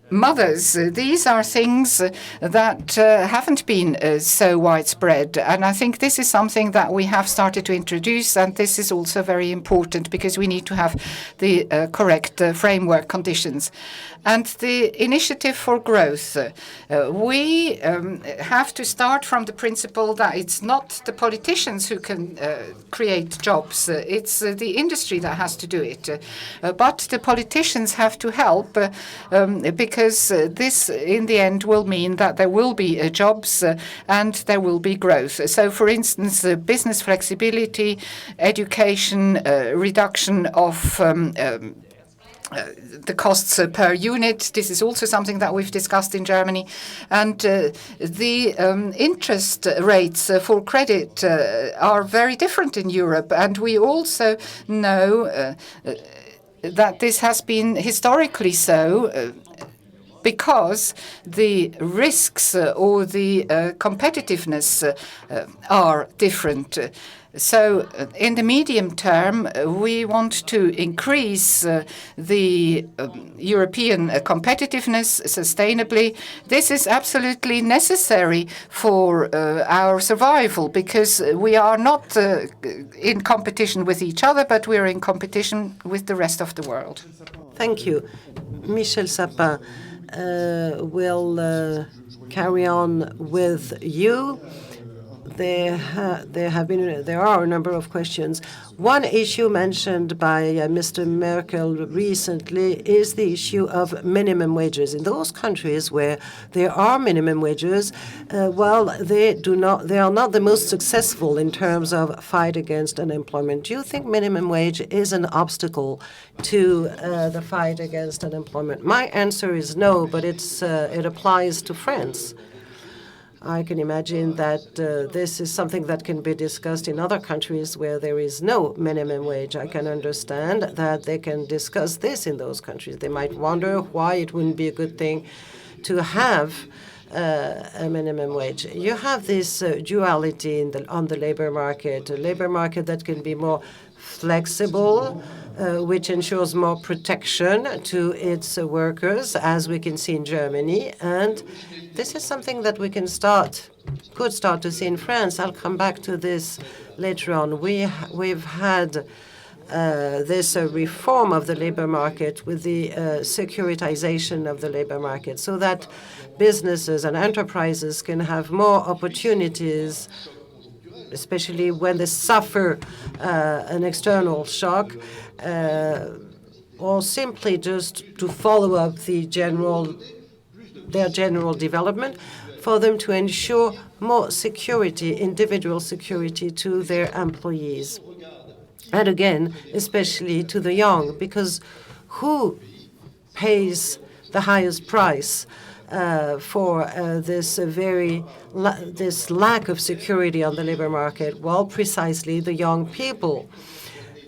mothers, these are things that haven't been so widespread. And I think this is something that we have started to introduce, and this is also very important because we need to have the correct framework conditions. And the initiative for growth, we have to start from the principle that it's not the politicians who can create jobs, it's the industry that has to do it. But the politicians have to help because this, in the end, will mean that there will be jobs and there will be growth. So, for instance, business flexibility, education, reduction of the costs per unit. This is also something that we've discussed in Germany. And the interest rates for credit are very different in Europe. And we also know that this has been historically so because the risks or the competitiveness are different. So in the medium term, we want to increase the European competitiveness sustainably. This is absolutely necessary for our survival because we are not in competition with each other, but we're in competition with the rest of the world. Thank you. Michel Sapin will carry on with you. There are a number of questions. One issue mentioned by Mr. Merkel recently is the issue of minimum wages. In those countries where there are minimum wages, they are not the most successful in terms of fight against unemployment. Do you think minimum wage is an obstacle to the fight against unemployment? My answer is no, but it applies to France. I can imagine that this is something that can be discussed in other countries where there is no minimum wage. I can understand that they can discuss this in those countries. They might wonder why it wouldn't be a good thing to have a minimum wage. You have this duality on the labor market, a labor market that can be more flexible, which ensures more protection to its workers, as we can see in Germany. And this is something that we could start to see in France. I'll come back to this later on. We've had this reform of the labor market with the securitization of the labor market so that businesses and enterprises can have more opportunities, especially when they suffer an external shock, or simply just to follow up their general development, for them to ensure more security, individual security to their employees. And again, especially to the young, because who pays the highest price for this lack of security on the labor market? Well, precisely the young people.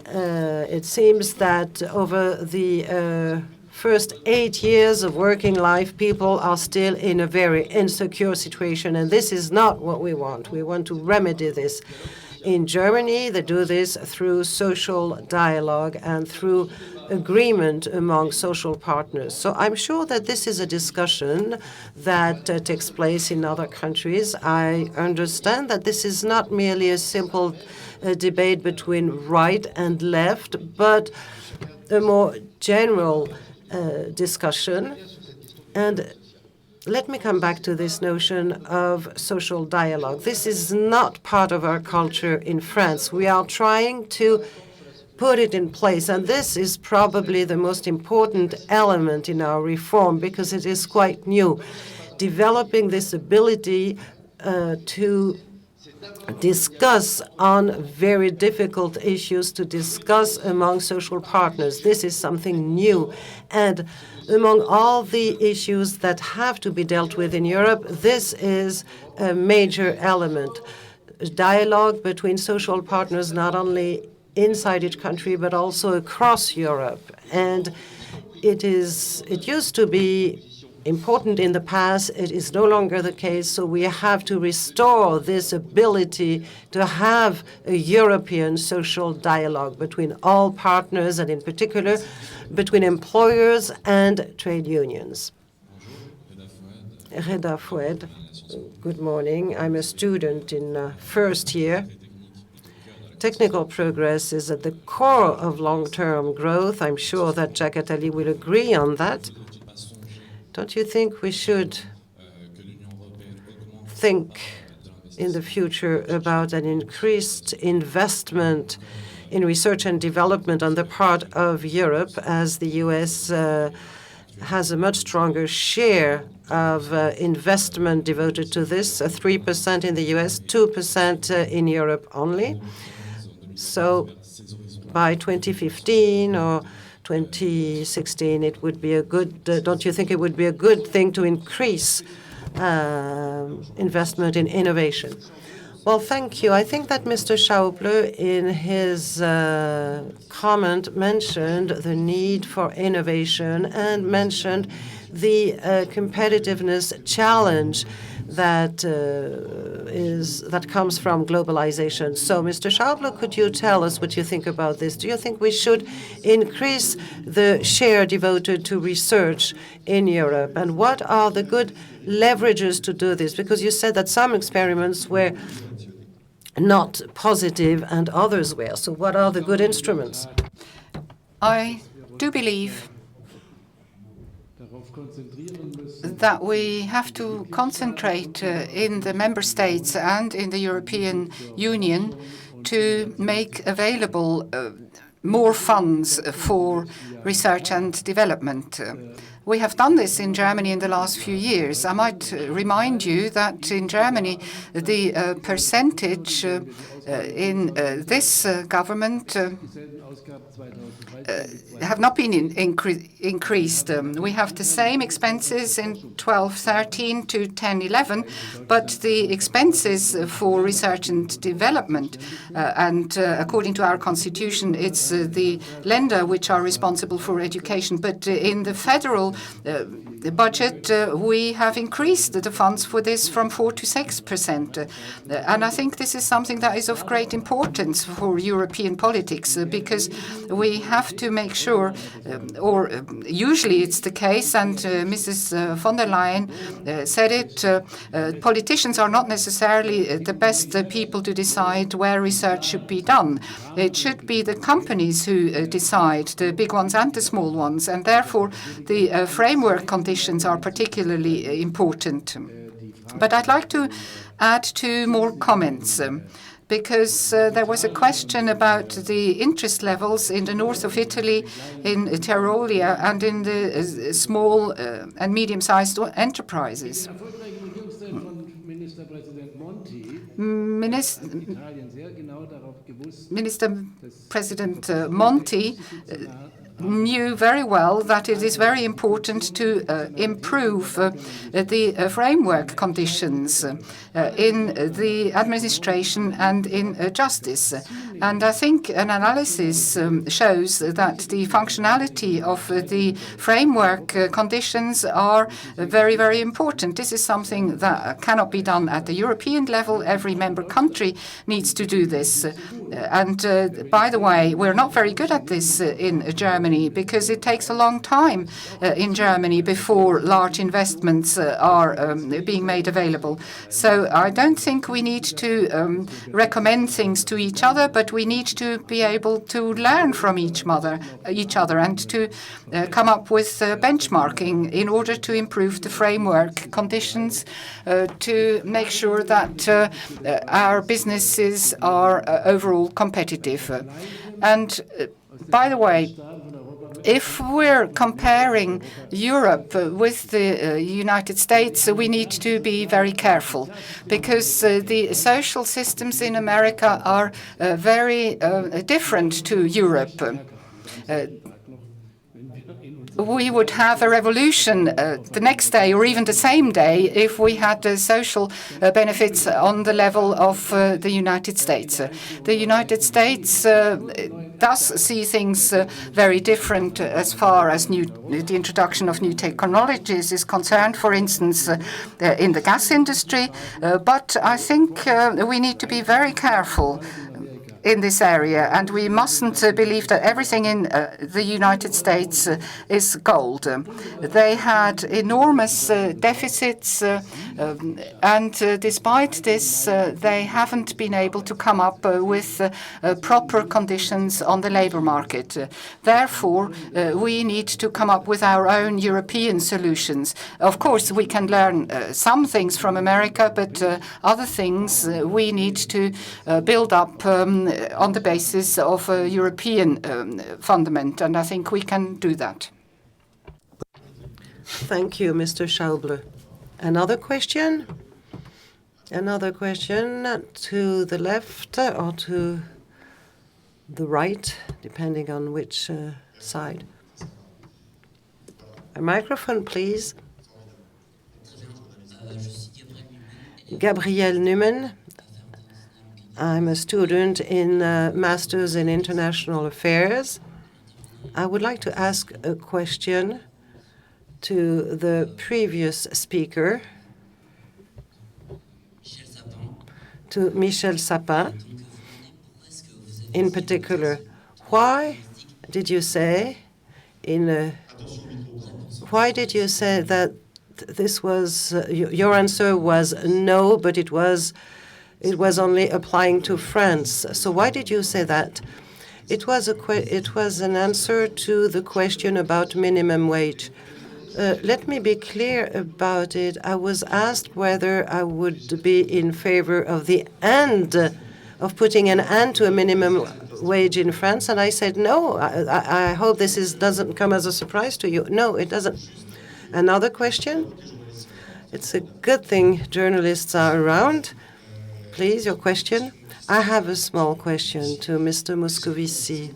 It seems that over the first 8 years of working life, people are still in a very insecure situation, and this is not what we want. We want to remedy this. In Germany, they do this through social dialogue and through agreement among social partners. So I'm sure that this is a discussion that takes place in other countries. I understand that this is not merely a simple debate between right and left, but a more general discussion. And let me come back to this notion of social dialogue. This is not part of our culture in France. We are trying to put it in place, and this is probably the most important element in our reform because it is quite new. Developing this ability to discuss on very difficult issues, to discuss among social partners. This is something new. And among all the issues that have to be dealt with in Europe, this is a major element. Dialogue between social partners, not only inside each country, but also across Europe. And it used to be important in the past. It is no longer the case, so we have to restore this ability to have a European social dialogue between all partners, and in particular between employers and trade unions. Reda Foued, good morning. I'm a student in first year. Technical progress is at the core of long-term growth. I'm sure that Jacques Attali will agree on that. Don't you think we should think in the future about an increased investment in research and development on the part of Europe, as the US has a much stronger share of investment devoted to this, 3% in the US, 2% in Europe only. So by 2015 or 2016, it would be a good, don't you think it would be a good thing to increase investment in innovation? Well, thank you. I think that Mr. Schäuble, in his comment, mentioned the need for innovation and mentioned the competitiveness challenge that comes from globalization. So, Mr. Schäuble, could you tell us what you think about this? Do you think we should increase the share devoted to research in Europe? And what are the good leverages to do this? Because you said that some experiments were not positive and others were. So what are the good instruments? I do believe that we have to concentrate in the member states and in the European Union to make available more funds for research and development. We have done this in Germany in the last few years. I might remind you that in Germany, the percentage in this government have not been increased. We have the same expenses in 12-13 to 10-11, but the expenses for research and development, and according to our constitution, it's the Länder which are responsible for education. But in the federal budget, we have increased the funds for this from 4 to 6%. And I think this is something that is of great importance for European politics, because we have to make sure, or usually it's the case, and Mrs. von der Leyen said it, politicians are not necessarily the best people to decide where research should be done. It should be the companies who decide, the big ones and the small ones, and therefore the framework conditions are particularly important. But I'd like to add 2 more comments. Because there was a question about the interest levels in the north of Italy, in Tyrolia, and in the small and medium-sized enterprises. Minister President Monti knew very well that it is very important to improve the framework conditions in the administration and in justice. And I think an analysis shows that the functionality of the framework conditions are very, very important. This is something that cannot be done at the European level. Every member country needs to do this. And by the way, we're not very good at this in Germany, because it takes a long time in Germany before large investments are being made available. So I don't think we need to recommend things to each other, but we need to be able to learn from each other and to come up with benchmarking in order to improve the framework conditions, to make sure that our businesses are overall competitive. And by the way, if we're comparing Europe with the United States, we need to be very careful, because the social systems in America are very different to Europe. We would have a revolution the next day or even the same day if we had social benefits on the level of the United States. The United States does see things very different as far as the introduction of new technologies is concerned, for instance, in the gas industry. But I think we need to be very careful in this area, and we mustn't believe that everything in the United States is gold. They had enormous deficits, and despite this, they haven't been able to come up with proper conditions on the labor market. Therefore, we need to come up with our own European solutions. Of course, we can learn some things from America, but other things we need to build up on the basis of a European fundament, and I think we can do that. Thank you, Mr. Schäuble. Another question? Another question to the left or to the right, depending on which side. A microphone, please. Gabrielle Newman. I'm a student in Masters in International Affairs. I would like to ask a question to the previous speaker, to Michel Sapin. In particular, why did you say that this was your answer was no, but it was only applying to France? So why did you say that? It was an answer to the question about minimum wage. Let me be clear about it. I was asked whether I would be in favor of the end of putting an end to a minimum wage in France, and I said no. I hope this doesn't come as a surprise to you. No, it doesn't. Another question? It's a good thing journalists are around. Please, your question. I have a small question to Mr. Moscovici.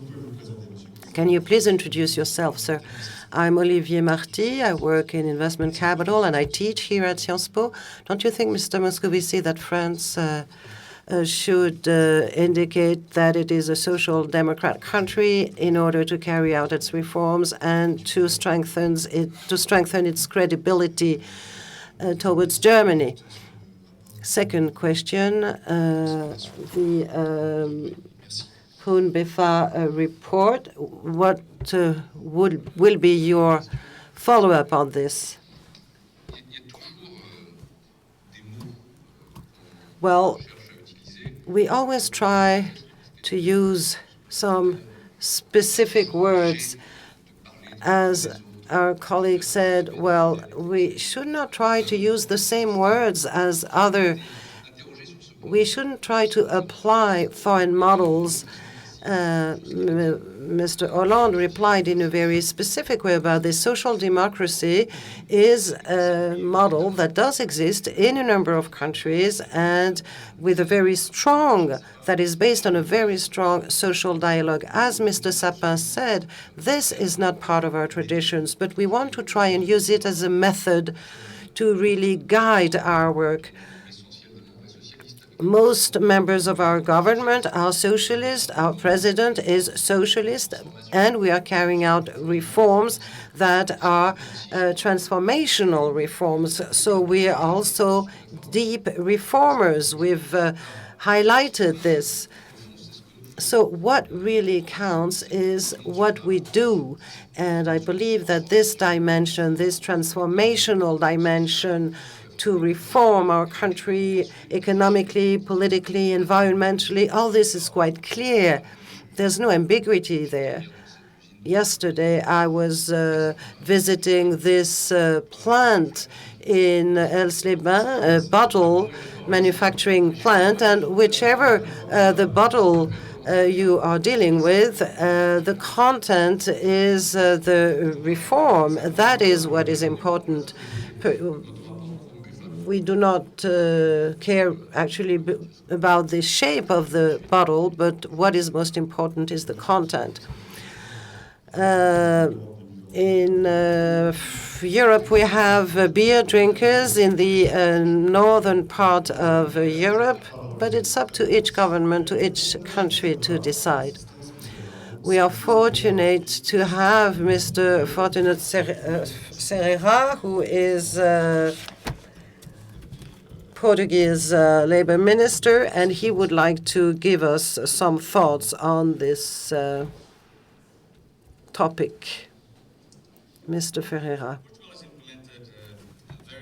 Can you please introduce yourself, sir? I'm Olivier Marty. I work in investment capital, and I teach here at Sciences Po. Don't you think, Mr. Moscovici, that France should indicate that it is a social democrat country in order to carry out its reforms and to strengthen its credibility towards Germany? Second question, the Poon-Beffa report. What will be your follow-up on this? Well, we always try to use some specific words. As our colleague said, well, we should not try to use the same words as we shouldn't try to apply foreign models. Mr. Hollande replied in a very specific way about this. Social democracy is a model that does exist in a number of countries and that is based on a very strong social dialogue. As Mr. Sapin said, this is not part of our traditions, but we want to try and use it as a method to really guide our work. Most members of our government are socialist. Our president is socialist, and we are carrying out reforms that are transformational reforms. So we are also deep reformers. We've highlighted this. So what really counts is what we do. And I believe that this dimension, this transformational dimension, to reform our country economically, politically, environmentally, all this is quite clear. There's no ambiguity there. Yesterday, I was visiting this plant in Els-les-Bains, a bottle manufacturing plant, and whichever the bottle you are dealing with, the content is the reform. That is what is important. We do not care actually about the shape of the bottle, but what is most important is the content. In Europe, we have beer drinkers in the northern part of Europe, but it's up to each government, to each country to decide. We are fortunate to have Mr. Fortunat Serreira, who is Portuguese labor minister, and he would like to give us some thoughts on this topic. Mr. Ferreira.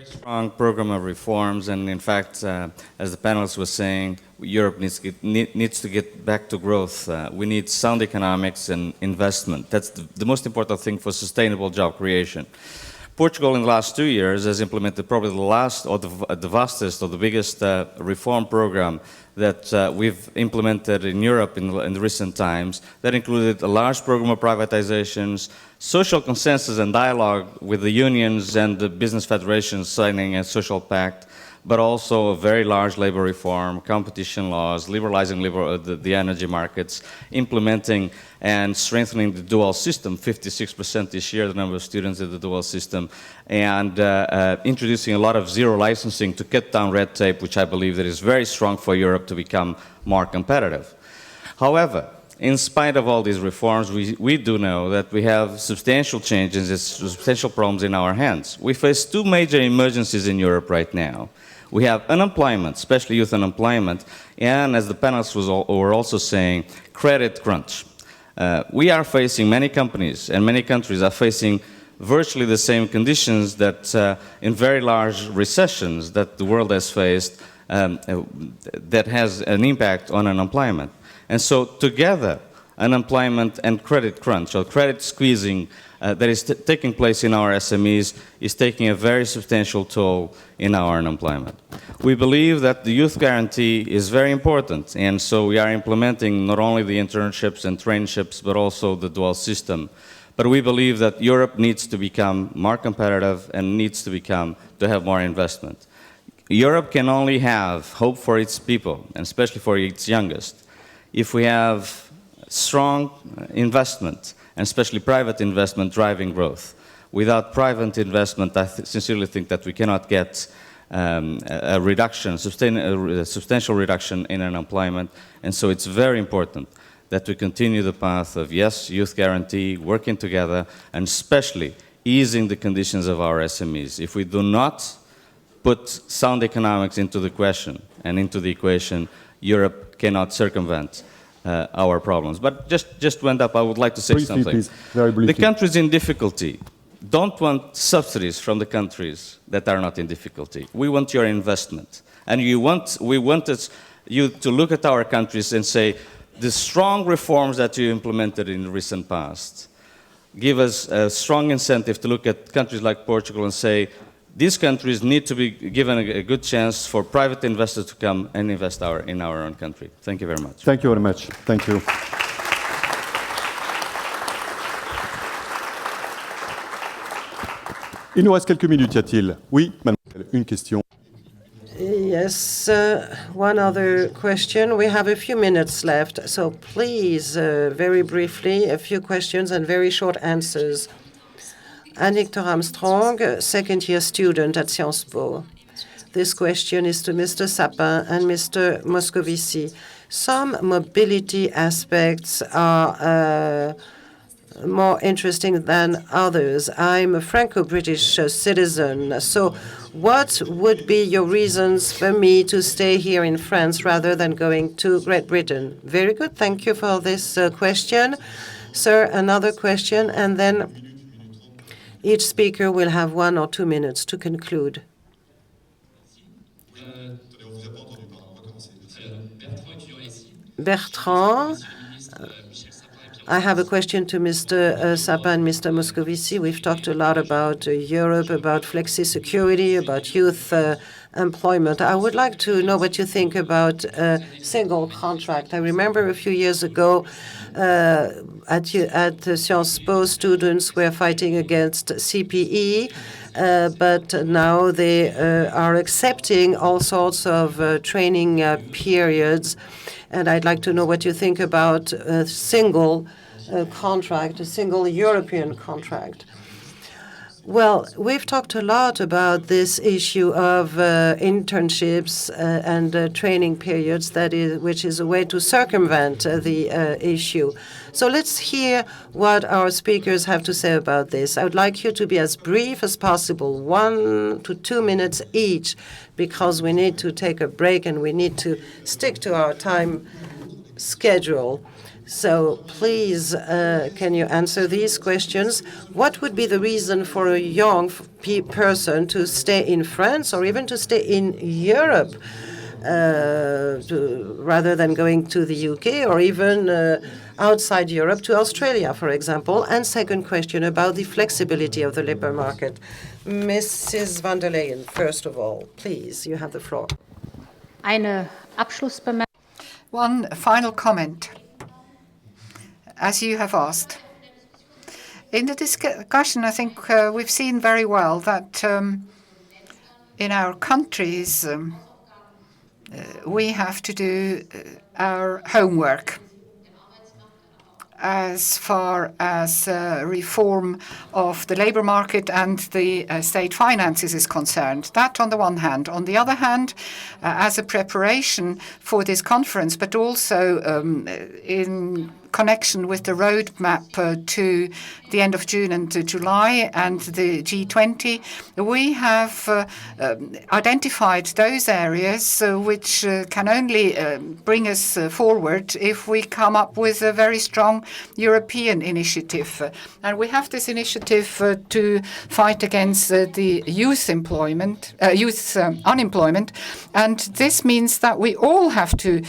Strong program of reforms, and in fact, as the panelists were saying, Europe needs to get back to growth. We need sound economics and investment. That's the most important thing for sustainable job creation. Portugal in the last 2 years has implemented probably the vastest or the biggest reform program that we've implemented in Europe in the recent times. That included a large program of privatizations, social consensus and dialogue with the unions and the business federations signing a social pact, but also a very large labor reform, competition laws, liberalizing the energy markets, implementing and strengthening the dual system, 56% this year, the number of students in the dual system, and introducing a lot of zero licensing to cut down red tape, which I believe that is very strong for Europe to become more competitive. However, in spite of all these reforms, we do know that we have substantial changes, substantial problems in our hands. We face two major emergencies in Europe right now. We have unemployment, especially youth unemployment, and as the panelists were also saying, credit crunch. We are facing, many companies and many countries are facing virtually the same conditions that in very large recessions that the world has faced that has an impact on unemployment. And so together, unemployment and credit crunch, or credit squeezing that is taking place in our SMEs is taking a very substantial toll in our unemployment. We believe that the youth guarantee is very important, and so we are implementing not only the internships and traineeships, but also the dual system. But we believe that Europe needs to become more competitive and needs to have more investment. Europe can only have hope for its people, and especially for its youngest, if we have strong investment, and especially private investment driving growth. Without private investment, I sincerely think that we cannot get a reduction, a substantial reduction in unemployment. And so it's very important that we continue the path of, yes, youth guarantee, working together, and especially easing the conditions of our SMEs. If we do not put sound economics into the question and into the equation, Europe cannot circumvent our problems. But just went up, I would like to say something. Please, very briefly. The countries in difficulty don't want subsidies from the countries that are not in difficulty. We want your investment. And we want you to look at our countries and say, the strong reforms that you implemented in the recent past give us a strong incentive to look at countries like Portugal and say, these countries need to be given a good chance for private investors to come and invest in our own country. Thank you very much. Thank you very much. Thank you. Il nous reste quelques minutes, y a-t-il? Oui, mademoiselle, une question. Yes, one other question. We have a few minutes left, so please, very briefly, a few questions and very short answers. Victor Armstrong, second-year student at Sciences Po. This question is to Mr. Sapin and Mr. Moscovici. Some mobility aspects are more interesting than others. I'm a Franco-British citizen, so what would be your reasons for me to stay here in France rather than going to Great Britain? Very good, thank you for this question. Sir, another question, and then each speaker will have 1 or 2 minutes to conclude. Bertrand, I have a question to Mr. Sapin and Mr. Moscovici. We've talked a lot about Europe, about flexi-security, about youth employment. I would like to know what you think about a single contract. I remember a few years ago at Sciences Po, students were fighting against CPE, but now they are accepting all sorts of training periods. And I'd like to know what you think about a single contract, a single European contract. Well, we've talked a lot about this issue of internships and training periods, which is a way to circumvent the issue. So let's hear what our speakers have to say about this. I would like you to be as brief as possible, 1 to 2 minutes each, because we need to take a break and we need to stick to our time schedule. So please, can you answer these questions? What would be the reason for a young person to stay in France or even to stay in Europe rather than going to the UK or even outside Europe to Australia, for example? And second question about the flexibility of the labor market. Mrs. van der Leyen, first of all, please, you have the floor. One final comment, as you have asked. In the discussion, I think we've seen very well that In our countries, we have to do our homework as far as reform of the labor market and the state finances is concerned. That on the one hand. On the other hand, as a preparation for this conference, but also in connection with the roadmap to the end of June and July and the G20, we have identified those areas which can only bring us forward if we come up with a very strong European initiative. And we have this initiative to fight against the youth unemployment. And this means that we all have to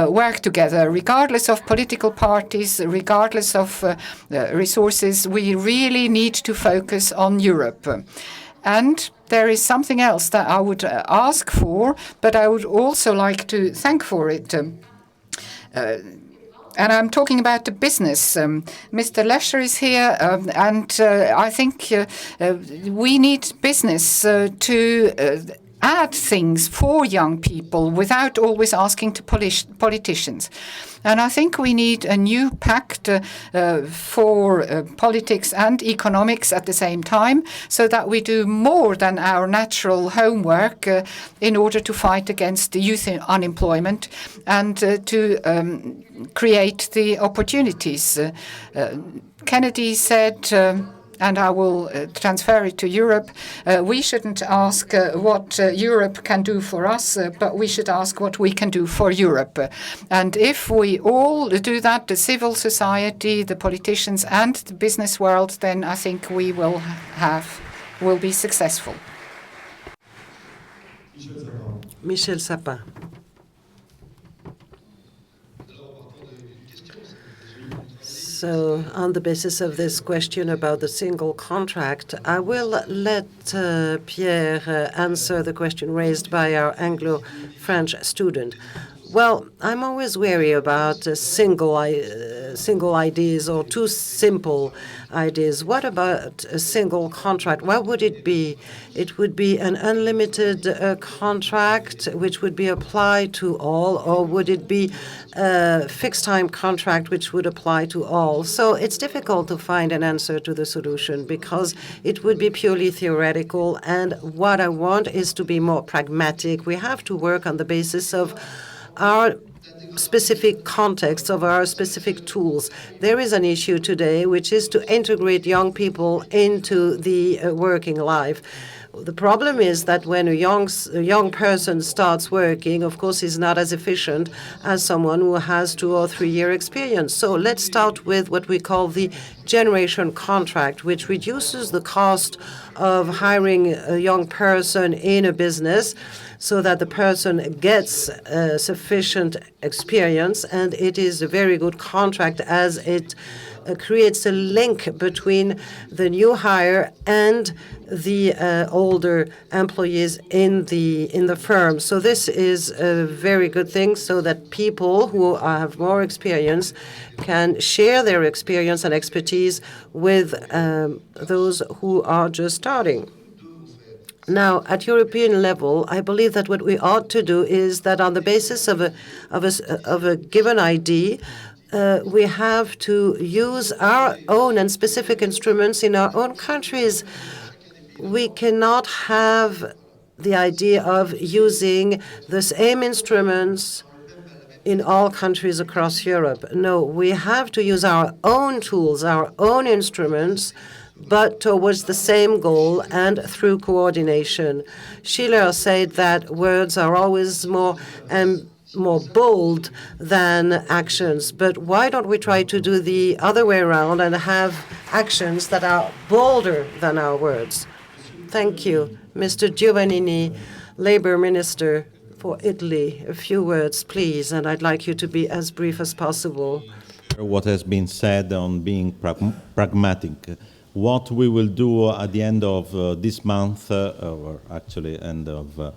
work together, regardless of political parties, regardless of resources. We really need to focus on Europe. And there is something else that I would ask for, but I would also like to thank for it. And I'm talking about the business. Mr. Lesher is here, and I think we need business to add things for young people without always asking to politicians. And I think we need a new pact for politics and economics at the same time, so that we do more than our natural homework in order to fight against the youth unemployment and to create the opportunities. Kennedy said, and I will transfer it to Europe, we shouldn't ask what Europe can do for us, but we should ask what we can do for Europe. And if we all do that, the civil society, the politicians, and the business world, then I think we will be successful. Michel Sapin. So, on the basis of this question about the single contract, I will let Pierre answer the question raised by our Anglo-French student. Well, I'm always wary about single ideas or too simple ideas. What about a single contract? What would it be? It would be an unlimited contract which would be applied to all, or would it be a fixed-time contract which would apply to all? So it's difficult to find an answer to the solution because it would be purely theoretical, and what I want is to be more pragmatic. We have to work on the basis of our specific context, of our specific tools. There is an issue today which is to integrate young people into the working life. The problem is that when a young person starts working, of course, he's not as efficient as someone who has 2 or 3 year experience. So let's start with what we call the generation contract, which reduces the cost of hiring a young person in a business so that the person gets sufficient experience, and it is a very good contract as it creates a link between the new hire and the older employees in the firm. So this is a very good thing, so that people who have more experience can share their experience and expertise with those who are just starting. Now, at European level, I believe that what we ought to do is that on the basis of a given idea, we have to use our own and specific instruments in our own countries. We cannot have the idea of using the same instruments in all countries across Europe. No, we have to use our own tools, our own instruments, but towards the same goal and through coordination. Schiller said that words are always more bold than actions. But why don't we try to do the other way around and have actions that are bolder than our words? Thank you. Mr. Giovannini, Labour Minister for Italy. A few words, please, and I'd like you to be as brief as possible. What has been said on being pragmatic. What we will do at the end of this month, or actually end of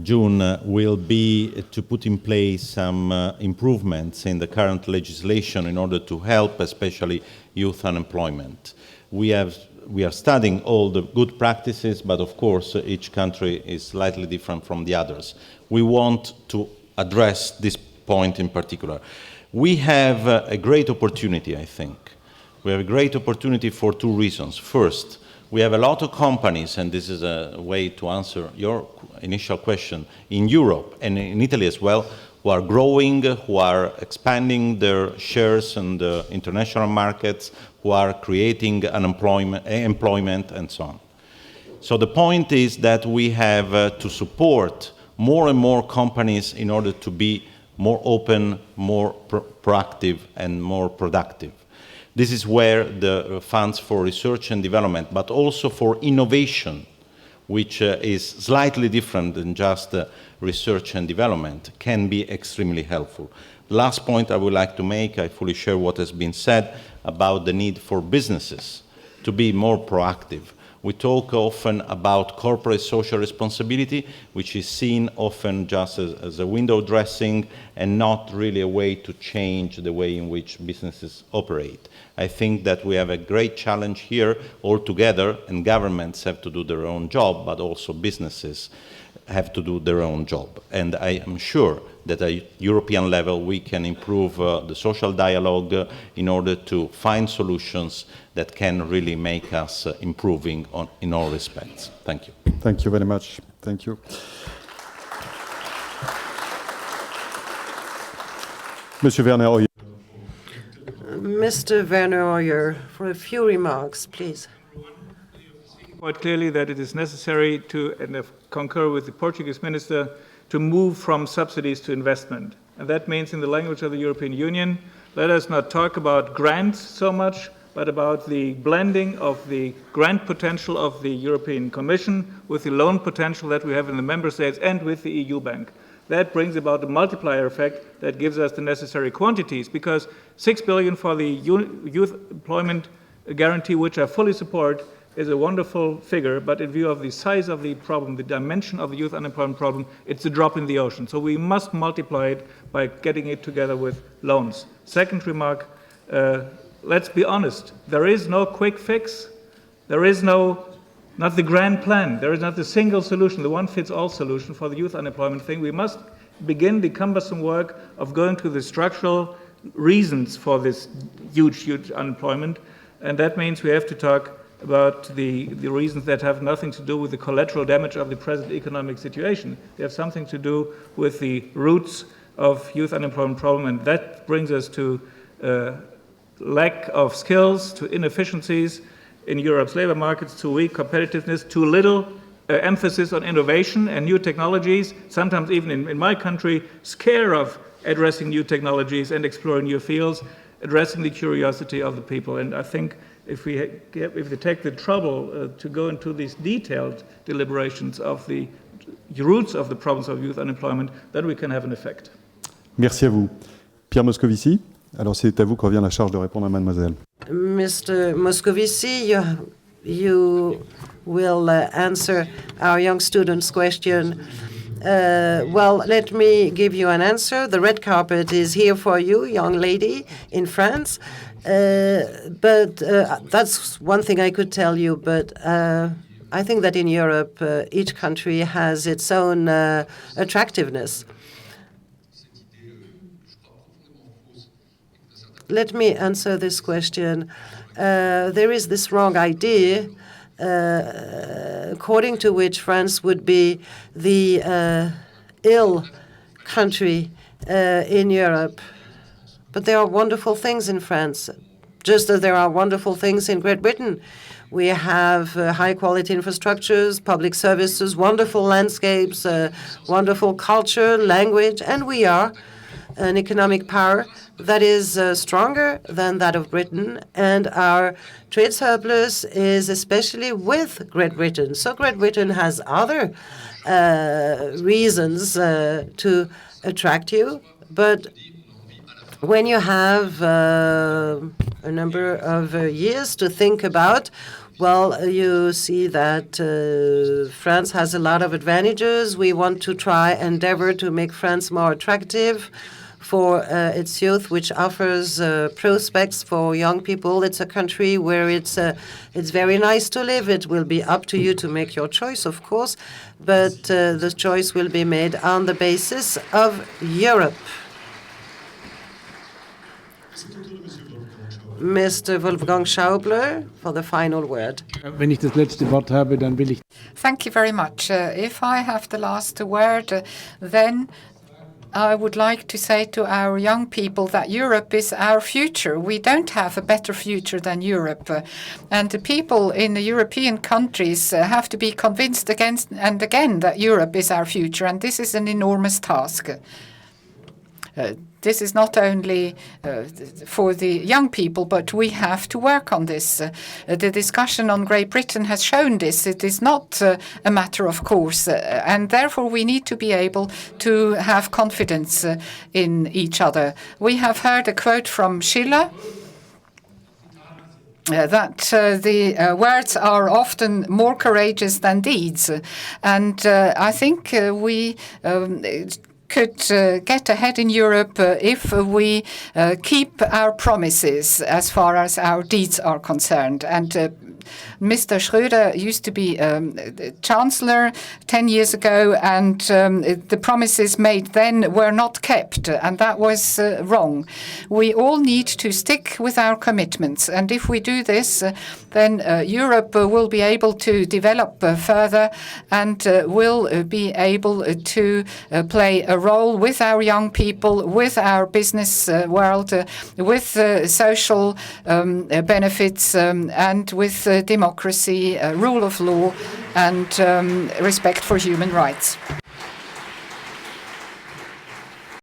June, will be to put in place some improvements in the current legislation in order to help especially youth unemployment. We have we are studying all the good practices, but of course each country is slightly different from the others. We want to address this point in particular. We have a great opportunity, I think. We have a great opportunity for two reasons. First, we have a lot of companies, and this is a way to answer your initial question, in Europe and in Italy as well, who are growing, who are expanding their shares in the international markets, who are creating employment and so on. So the point is that we have to support more and more companies in order to be more open, more proactive, and more productive. This is where the funds for research and development, but also for innovation, which is slightly different than just research and development, can be extremely helpful. Last point I would like to make, I fully share what has been said about the need for businesses to be more proactive. We talk often about corporate social responsibility, which is seen often just as a window dressing and not really a way to change the way in which businesses operate. I think that we have a great challenge here altogether, and governments have to do their own job, but also businesses have to do their own job. And I am sure that at a European level we can improve the social dialogue in order to find solutions that can really make us improving in all respects. Thank you. Thank you very much. Thank you. Monsieur Werner, Mr. Werner, for a few remarks, please. Quite clearly that it is necessary to, and I concur with the Portuguese minister, to move from subsidies to investment. And that means, in the language of the European Union, let us not talk about grants so much, but about the blending of the grant potential of the European Commission with the loan potential that we have in the member states and with the EU Bank. That brings about a multiplier effect that gives us the necessary quantities, because 6 billion for the youth employment guarantee, which I fully support, is a wonderful figure, but in view of the size of the problem, the dimension of the youth unemployment problem, it's a drop in the ocean. So we must multiply it by getting it together with loans. Second remark, let's be honest, there is no quick fix. There is not the grand plan. There is not the single solution, the one-fits-all solution for the youth unemployment thing. We must begin the cumbersome work of going to the structural reasons for this huge unemployment, and that means we have to talk about the reasons that have nothing to do with the collateral damage of the present economic situation. They have something to do with the roots of youth unemployment problem, and that brings us to lack of skills, to inefficiencies in Europe's labor markets, to weak competitiveness, too little emphasis on innovation and new technologies, sometimes even in my country, scare of addressing new technologies and exploring new fields, addressing the curiosity of the people. And I think if we take the trouble to go into these detailed deliberations of the roots of the problems of youth unemployment, then we can have an effect. Merci à vous. Pierre Moscovici, alors c'est à vous que revient la charge de répondre à mademoiselle. Mr. Moscovici, you will answer our young student's question. Well, let me give you an answer. The red carpet is here for you, young lady, in France. But that's one thing I could tell you. But I think that in Europe, each country has its own attractiveness. Let me answer this question. There is this wrong idea according to which France would be the ill country in Europe. But there are wonderful things in France, just as there are wonderful things in Great Britain. We have high-quality infrastructures, public services, wonderful landscapes, wonderful culture, language, and we are an economic power that is stronger than that of Britain, and our trade surplus is especially with Great Britain. So Great Britain has other reasons to attract you, but when you have a number of years to think about, well, you see that France has a lot of advantages. We want to endeavor to make France more attractive for its youth, which offers prospects for young people. It's a country where it's very nice to live. It will be up to you to make your choice, of course, but the choice will be made on the basis of Europe. Mr. Wolfgang Schäuble for the final word. Wenn ich das letzte Wort habe, dann will ich. Thank you very much. If I have the last word, then I would like to say to our young people that Europe is our future. We don't have a better future than Europe. And the people in the European countries have to be convinced again and again that Europe is our future. And this is an enormous task. This is not only for the young people, but we have to work on this. The discussion on Great Britain has shown this. It is not a matter of course, and therefore we need to be able to have confidence in each other. We have heard a quote from Schiller, that the words are often more courageous than deeds. And I think we could get ahead in Europe if we keep our promises as far as our deeds are concerned. And Mr. Schröder used to be Chancellor 10 years ago, and the promises made then were not kept, and that was wrong. We all need to stick with our commitments, and if we do this, then Europe will be able to develop further and will be able to play a role with our young people, with our business world, with social benefits, and with democracy, rule of law, and respect for human rights.